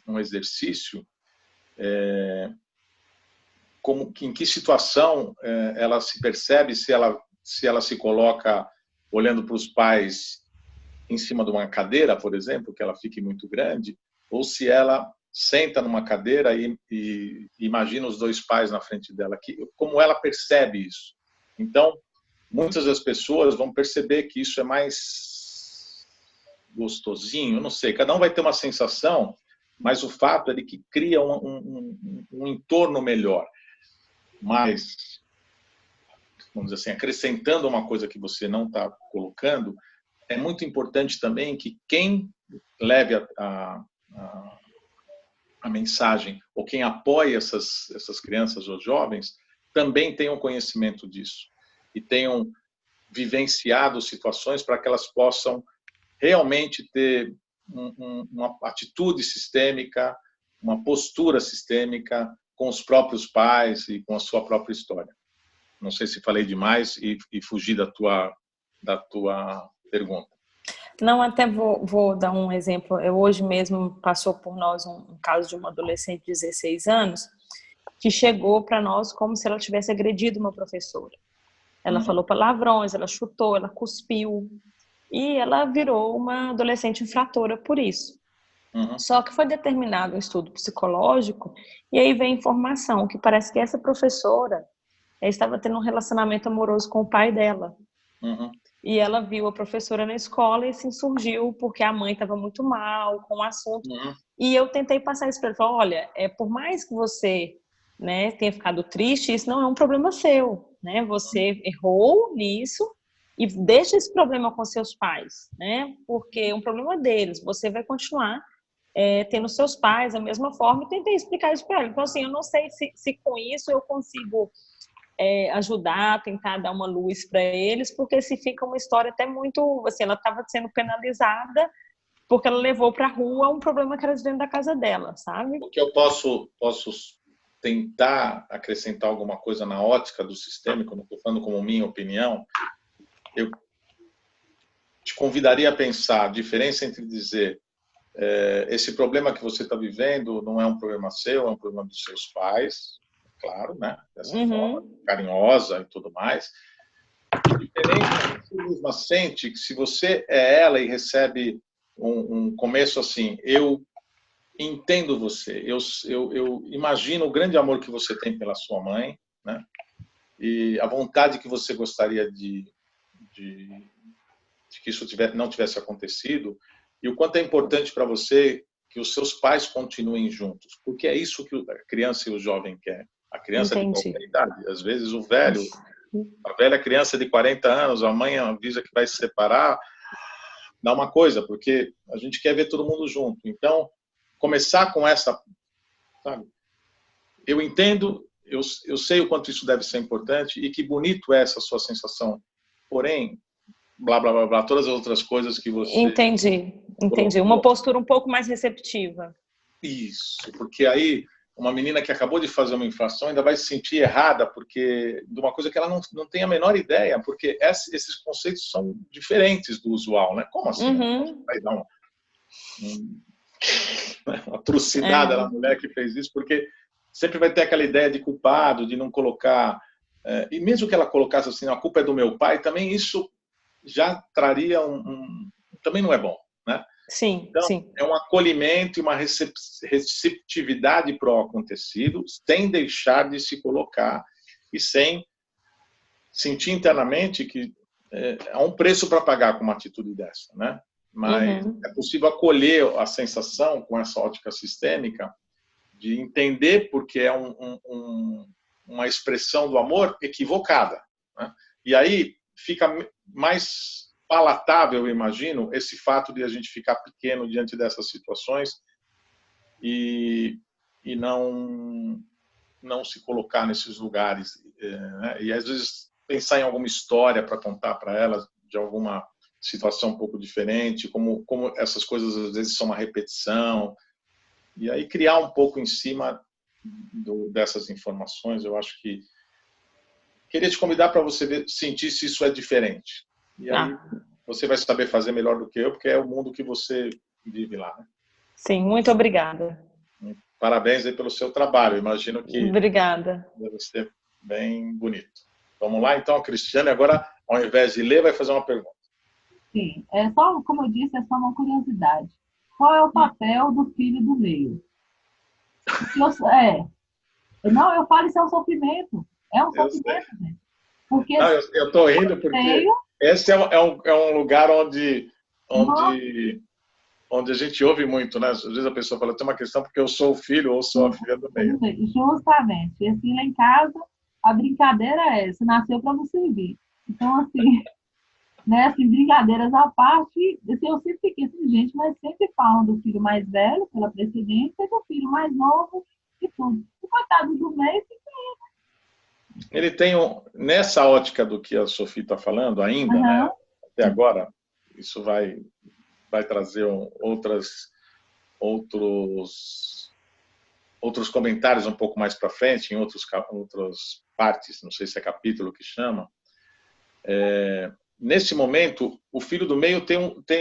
um exercício, em que situação ela se percebe, se ela se coloca olhando para os pais em cima de uma cadeira, por exemplo, que ela fique muito grande, ou se ela senta numa cadeira e imagina os dois pais na frente dela, como ela percebe isso. Então, muitas das pessoas vão perceber que isso é mais gostosinho, não sei, cada um vai ter uma sensação, mas o fato é de que cria um entorno melhor. Mas, vamos dizer assim, acrescentando uma coisa que você não está colocando, é muito importante também que quem leve a mensagem, ou quem apoia essas crianças ou jovens, também tenham conhecimento disso e tenham vivenciado situações para que elas possam realmente ter uma atitude sistêmica, uma postura sistêmica com os próprios pais e com a sua própria história. Não sei se falei demais e fugi da tua pergunta. Não, até vou dar um exemplo. Hoje mesmo passou por nós um caso de uma adolescente de 16 anos que chegou para nós como se ela tivesse agredido uma professora. Ela falou palavrões, ela chutou, ela cuspiu e ela virou uma adolescente infratora por isso. Só que foi determinado um estudo psicológico e aí vem informação que parece que essa professora estava tendo um relacionamento amoroso com o pai dela. e ela viu a professora na escola e se insurgiu porque a mãe estava muito mal com o assunto. E eu tentei passar isso para ela, olha, por mais que você, né, tenha ficado triste, isso não é um problema seu, né? Você errou nisso e deixa esse problema com seus pais, né? Porque é um problema deles, você vai continuar tendo seus pais da mesma forma, e tentei explicar isso para ela. Então, assim, eu não sei se com isso eu consigo ajudar, tentar dar uma luz para eles, porque se fica uma história até muito, assim, ela estava sendo penalizada porque ela levou para a rua um problema que era de dentro da casa dela, sabe? O que eu posso tentar acrescentar alguma coisa na ótica do sistêmico, não estou falando como minha opinião, eu te convidaria a pensar a diferença entre dizer esse problema que você está vivendo não é um problema seu, é um problema dos seus pais, claro, né? Dessa forma carinhosa e tudo mais. Diferente, você mesma sente que se você é ela e recebe um começo assim, eu entendo você, eu imagino o grande amor que você tem pela sua mãe, né? E a vontade que você gostaria de que isso não tivesse acontecido, e o quanto é importante para você que os seus pais continuem juntos, porque é isso que a criança e o jovem quer. A criança de qualquer idade, às vezes o velho, a velha criança de 40 anos, a mãe avisa que vai se separar, dá uma coisa, porque a gente quer ver todo mundo junto. Então, começar com essa, sabe? Eu entendo, eu sei o quanto isso deve ser importante e que bonito é essa sua sensação. Porém, blá, blá, blá, blá, todas as outras coisas que você... Entendi. Uma postura um pouco mais receptiva. Isso, porque aí uma menina que acabou de fazer uma infração ainda vai se sentir errada porque de uma coisa que ela não tem a menor ideia, porque esses conceitos são diferentes do usual, né? Como assim? Vai dar uma trucidada na mulher que fez isso, porque sempre vai ter aquela ideia de culpado, de não colocar... E mesmo que ela colocasse assim, a culpa é do meu pai, também isso já traria também não é bom, né? Sim, então, sim. É um acolhimento e uma receptividade para o acontecido, sem deixar de se colocar e sem sentir internamente que há um preço para pagar com uma atitude dessa, né? Mas é possível acolher a sensação com essa ótica sistêmica de entender porque é uma expressão do amor equivocada, né? E aí fica mais palatável, eu imagino, esse fato de a gente ficar pequeno diante dessas situações e não se colocar nesses lugares, né? E às vezes pensar em alguma história para contar para elas de alguma situação um pouco diferente, como essas coisas às vezes são uma repetição, e aí criar um pouco em cima dessas informações. Eu acho que queria te convidar para você sentir se isso é diferente. E aí você vai saber fazer melhor do que eu, porque é o mundo que você vive lá, né? Sim, muito obrigada. Parabéns aí pelo seu trabalho. Imagino que obrigada. Deve ser bem bonito. Vamos lá, então, a Cristiane, agora, ao invés de ler, vai fazer uma pergunta. Sim, só, como eu disse, é só uma curiosidade. Qual é o papel do filho do meio? Não, eu falo, isso é um sofrimento. É um sofrimento, gente. Porque não, eu estou rindo porque esse é um lugar onde a gente ouve muito, né? Às vezes a pessoa fala, tem uma questão porque eu sou o filho ou sou a filha do meio. Justamente. E assim, lá em casa, a brincadeira você nasceu para não servir. Então, assim, né, assim, brincadeiras à parte, assim, eu sempre fiquei assim, gente, mas sempre falam do filho mais velho, pela precedência, e do filho mais novo, e tudo. O coitado do meio fica aí, né? Ele tem, nessa ótica do que a Sofia está falando ainda, né? Até agora, isso vai trazer outros comentários um pouco mais para frente, em outras partes, não sei se é capítulo que chama. Nesse momento, o filho do meio tem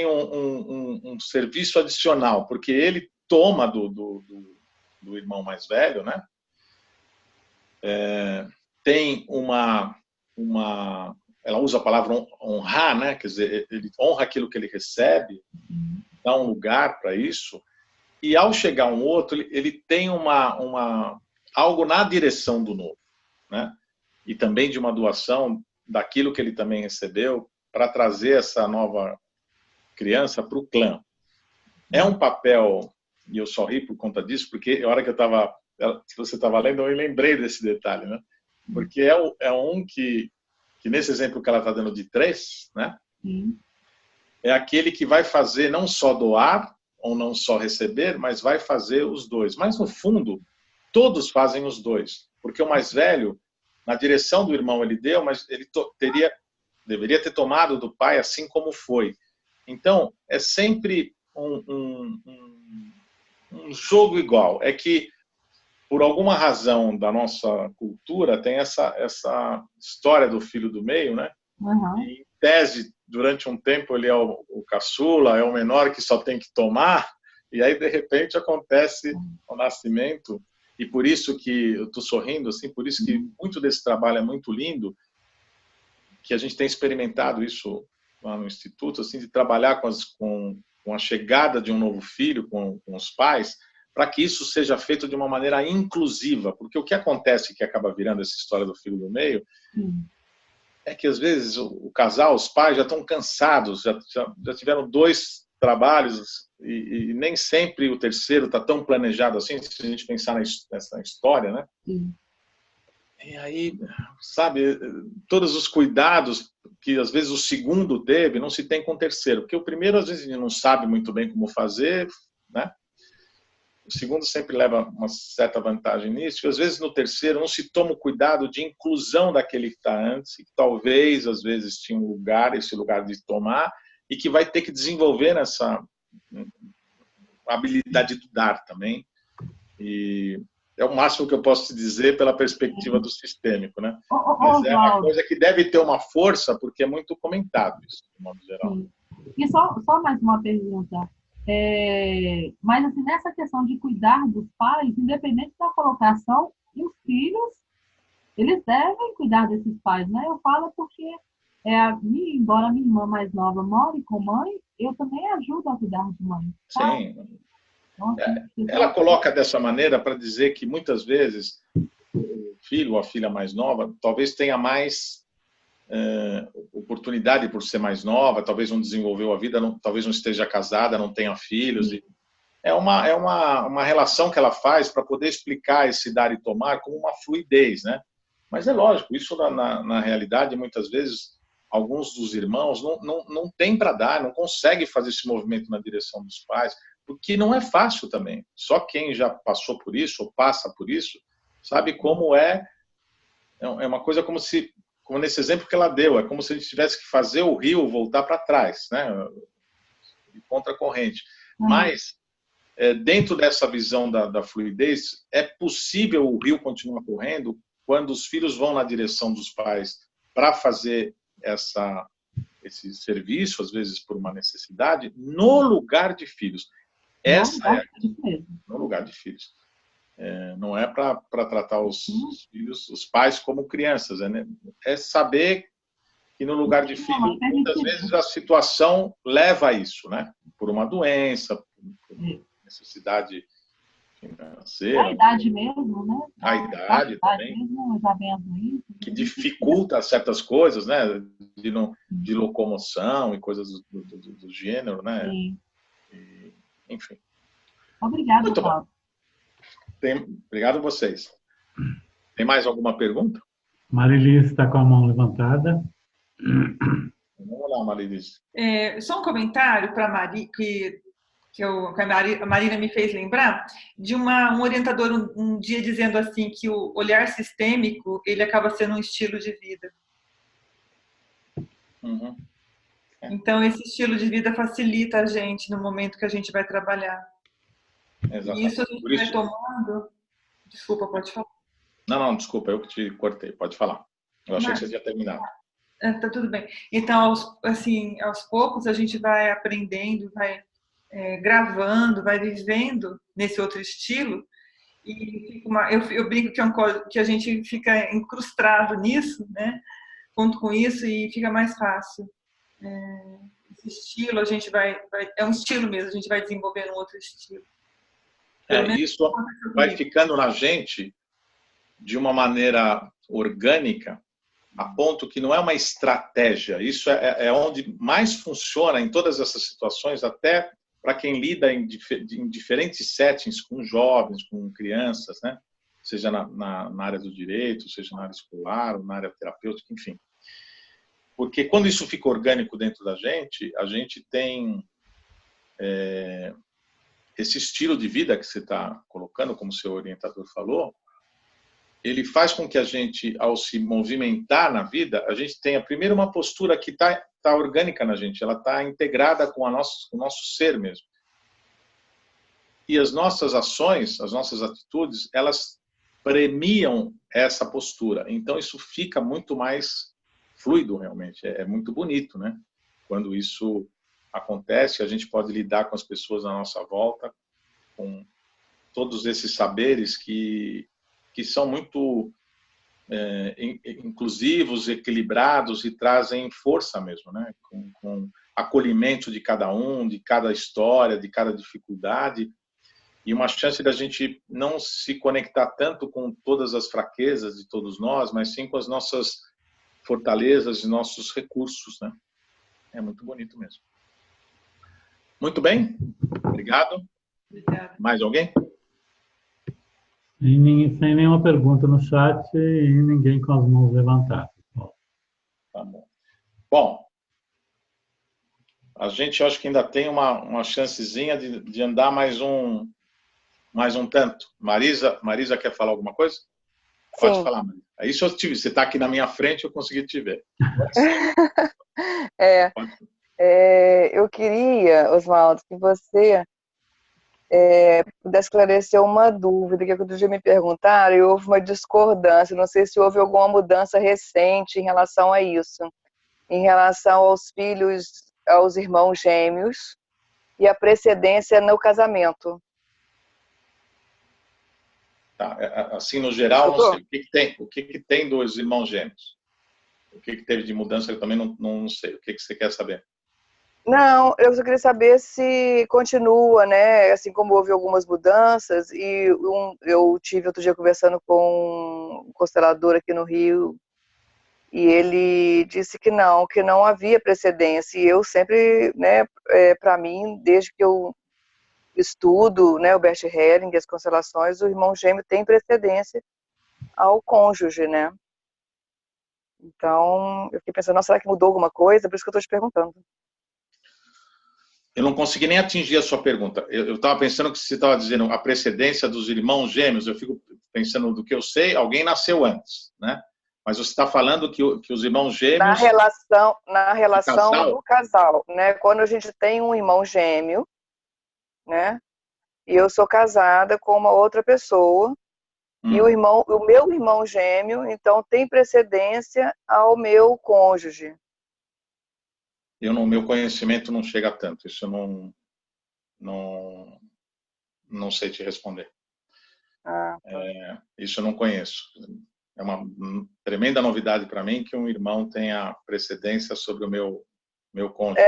um serviço adicional, porque ele toma do irmão mais velho, né? Tem ela usa a palavra honrar, né? Quer dizer, ele honra aquilo que ele recebe, dá um lugar para isso, e ao chegar um outro, ele tem algo na direção do novo, né? E também de uma doação daquilo que ele também recebeu para trazer essa nova criança para o clã. É um papel, e eu só ri por conta disso, porque a hora que você estava lendo, eu me lembrei desse detalhe, né? Porque é um que nesse exemplo que ela está dando de 3, né? É aquele que vai fazer não só doar, ou não só receber, mas vai fazer os dois. Mas, no fundo, todos fazem os dois. Porque o mais velho, na direção do irmão ele deu, mas ele deveria ter tomado do pai assim como foi. Então, é sempre um jogo igual. É que, por alguma razão da nossa cultura, tem essa história do filho do meio, né? Uhum. E, em tese, durante um tempo, ele é o caçula, é o menor que só tem que tomar, e aí, de repente, acontece o nascimento. E por isso que eu estou sorrindo, assim, por isso que muito desse trabalho é muito lindo, que a gente tem experimentado isso lá no Instituto, assim, de trabalhar com a chegada de um novo filho, com os pais, para que isso seja feito de uma maneira inclusiva. Porque o que acontece, que acaba virando essa história do filho do meio, é que às vezes o casal, os pais já estão cansados, já tiveram 2 trabalhos e nem sempre o terceiro está tão planejado assim, se a gente pensar nessa história, né? E aí, sabe, todos os cuidados que às vezes o segundo teve, não se tem com o terceiro, porque o primeiro às vezes não sabe muito bem como fazer, né? O segundo sempre leva uma certa vantagem nisso, e às vezes no terceiro não se toma o cuidado de inclusão daquele que está antes, e que talvez às vezes tinha esse lugar de tomar, e que vai ter que desenvolver essa habilidade de dar também. E é o máximo que eu posso te dizer pela perspectiva do sistêmico, né? Mas é uma coisa que deve ter uma força, porque é muito comentado isso, de modo geral. Sim. E só mais uma pergunta. Mas, assim, nessa questão de cuidar dos pais, independente da colocação, os filhos, eles devem cuidar desses pais, né? Eu falo porque, embora a minha irmã mais nova more com mãe, eu também ajudo a cuidar de mãe. Sabe? Sim. Ela coloca dessa maneira para dizer que muitas vezes o filho ou a filha mais nova talvez tenha mais oportunidade por ser mais nova, talvez não desenvolveu a vida, talvez não esteja casada, não tenha filhos. É uma relação que ela faz para poder explicar esse dar e tomar como uma fluidez, né? Mas é lógico, isso na realidade, muitas vezes, alguns dos irmãos não tem para dar, não consegue fazer esse movimento na direção dos pais, porque não é fácil também. Só quem já passou por isso ou passa por isso sabe como é uma coisa como nesse exemplo que ela deu, é como se a gente tivesse que fazer o rio voltar para trás, né? Contra a corrente. Mas, dentro dessa visão da fluidez, é possível o rio continuar correndo quando os filhos vão na direção dos pais para fazer esse serviço, às vezes por uma necessidade, no lugar de filhos. No lugar de filhos. Não é para tratar os filhos, os pais como crianças, né? É saber que no lugar de filho, muitas vezes a situação leva a isso, né? Por uma doença, por necessidade financeira. A idade mesmo, né? A idade também. Mesmo, já vendo isso, que dificulta certas coisas, né? De locomoção e coisas do gênero, né? Sim. Enfim. Obrigada, muito Paulo. Obrigado a vocês. Tem mais alguma pergunta? Marilis está com a mão levantada. Vamos lá, Marilis. Só um comentário para a Mari, que a Marina me fez lembrar, de um orientador um dia dizendo assim que o olhar sistêmico ele acaba sendo um estilo de vida. Uhum. Então, esse estilo de vida facilita a gente no momento que a gente vai trabalhar. Exatamente. E isso a gente vai tomando... Desculpa, pode falar. Não, desculpa, eu que te cortei. Pode falar. Eu achei que você tinha terminado. Tá tudo bem. Então, aos poucos, a gente vai aprendendo, vai gravando, vai vivendo nesse outro estilo. E eu brinco que a gente fica incrustado nisso, né? Junto com isso, e fica mais fácil. Esse estilo, a gente é um estilo mesmo, a gente vai desenvolvendo um outro estilo. Isso vai ficando na gente de uma maneira orgânica, a ponto que não é uma estratégia. Isso é onde mais funciona em todas essas situações, até para quem lida em diferentes settings com jovens, com crianças, né? Seja na área do direito, seja na área escolar, ou na área terapêutica, enfim. Porque quando isso fica orgânico dentro da gente, a gente tem esse estilo de vida que você está colocando, como o seu orientador falou, ele faz com que a gente, ao se movimentar na vida, a gente tenha primeiro uma postura que está orgânica na gente, ela está integrada com o nosso ser mesmo. E as nossas ações, as nossas atitudes, elas premiam essa postura. Então isso fica muito mais fluido realmente, é muito bonito, né? Quando isso acontece, a gente pode lidar com as pessoas à nossa volta, com todos esses saberes que são muito inclusivos, equilibrados e trazem força mesmo, né? Com acolhimento de cada um, de cada história, de cada dificuldade, e uma chance da gente não se conectar tanto com todas as fraquezas de todos nós, mas sim com as nossas fortalezas e nossos recursos, né? É muito bonito mesmo. Muito bem, obrigado. Obrigada. Mais alguém? Sem nenhuma pergunta no chat e ninguém com as mãos levantadas. Tá bom. Bom, a gente acho que ainda tem uma chancezinha de andar mais um tanto. Marisa quer falar alguma coisa? Pode falar, Marisa. Aí se você está aqui na minha frente, eu consegui te ver. Eu queria, Oswaldo, que você pudesse esclarecer uma dúvida que outro dia me perguntaram e houve uma discordância. Não sei se houve alguma mudança recente em relação a isso, em relação aos filhos, aos irmãos gêmeos e a precedência no casamento. Tá, assim, no geral, não sei. O que tem dos irmãos gêmeos? O que teve de mudança, eu também não sei. O que você quer saber? Não, eu só queria saber se continua, né? Assim como houve algumas mudanças, e eu tive outro dia conversando com um constelador aqui no Rio, e ele disse que não havia precedência. E eu sempre, né, para mim, desde que eu estudo, né, o Bert Helling, as constelações, o irmão gêmeo tem precedência ao cônjuge, né? Então, eu fiquei pensando, nossa, será que mudou alguma coisa? Por isso que eu estou te perguntando. Eu não consegui nem atingir a sua pergunta. Eu estava pensando que você estava dizendo a precedência dos irmãos gêmeos. Eu fico pensando do que eu sei, alguém nasceu antes, né? Mas você está falando que os irmãos gêmeos... Na relação do casal, né? Quando a gente tem um irmão gêmeo, né? E eu sou casada com uma outra pessoa, e o meu irmão gêmeo, então, tem precedência ao meu cônjuge. No meu conhecimento não chega tanto. Isso eu não sei te responder. Tá. Isso eu não conheço. É uma tremenda novidade para mim que um irmão tenha precedência sobre o meu cônjuge.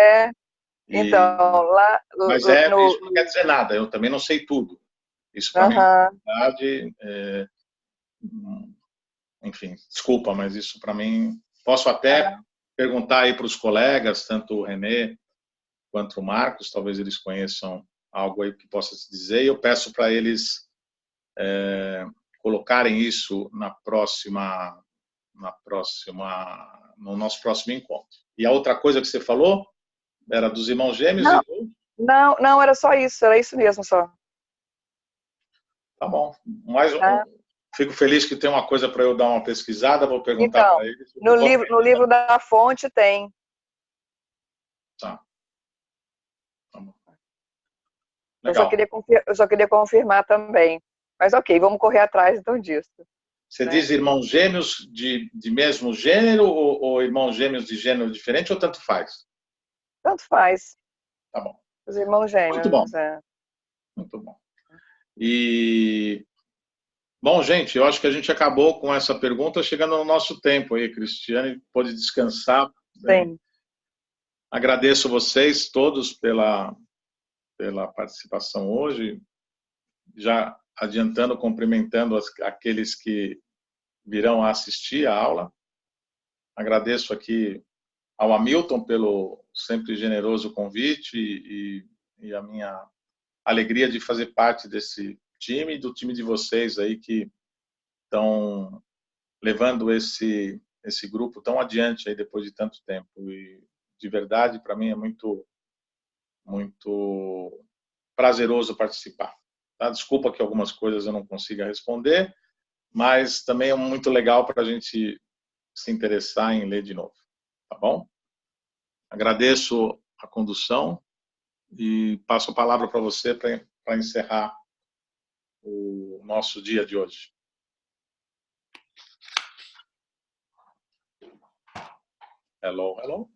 Então, lá... Mas isso não quer dizer nada. Eu também não sei tudo. Isso para mim é novidade. Enfim, desculpa, mas isso para mim... Posso até perguntar aí para os colegas, tanto o René quanto o Marcos, talvez eles conheçam algo aí que possa se dizer, e eu peço para eles colocarem isso no nosso próximo encontro. E a outra coisa que você falou era dos irmãos gêmeos? Não, era só isso, era isso mesmo só. Tá bom. Fico feliz que tem uma coisa para eu dar uma pesquisada, vou perguntar então, para eles. No livro da fonte tem. Tá. Tá bom. Legal. Eu só queria confirmar também. Mas ok, vamos correr atrás então disso. Você diz irmãos gêmeos de mesmo gênero ou irmãos gêmeos de gênero diferente ou tanto faz? Tanto faz. Tá bom. Os irmãos gêmeos. Muito bom. Muito bom. Bom, gente, eu acho que a gente acabou com essa pergunta, chegando no nosso tempo aí, Cristiane, pode descansar. Sim. Agradeço vocês todos pela participação hoje, já adiantando, cumprimentando aqueles que virão a assistir a aula. Agradeço aqui ao Hamilton pelo sempre generoso convite e a minha alegria de fazer parte desse time e do time de vocês aí que estão levando esse grupo tão adiante aí depois de tanto tempo. E de verdade, para mim é muito prazeroso participar. Tá? Desculpa que algumas coisas eu não consiga responder, mas também é muito legal para a gente se interessar em ler de novo. Tá bom? Agradeço a condução e passo a palavra para você para encerrar o nosso dia de hoje. Hello, hello.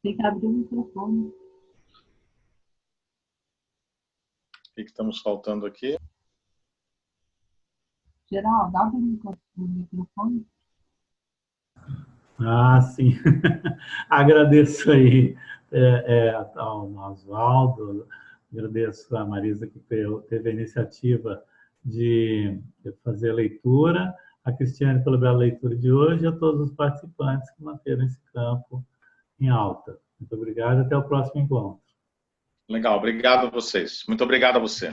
Tem que abrir o microfone. O que estamos faltando aqui? Geraldo, abre o microfone. Ah, sim. Agradeço aí ao Oswaldo, agradeço a Marisa que teve a iniciativa de fazer a leitura, a Cristiane pela bela leitura de hoje e a todos os participantes que manteram esse campo em alta. Muito obrigado e até o próximo encontro. Legal, obrigado a vocês. Muito obrigado a você.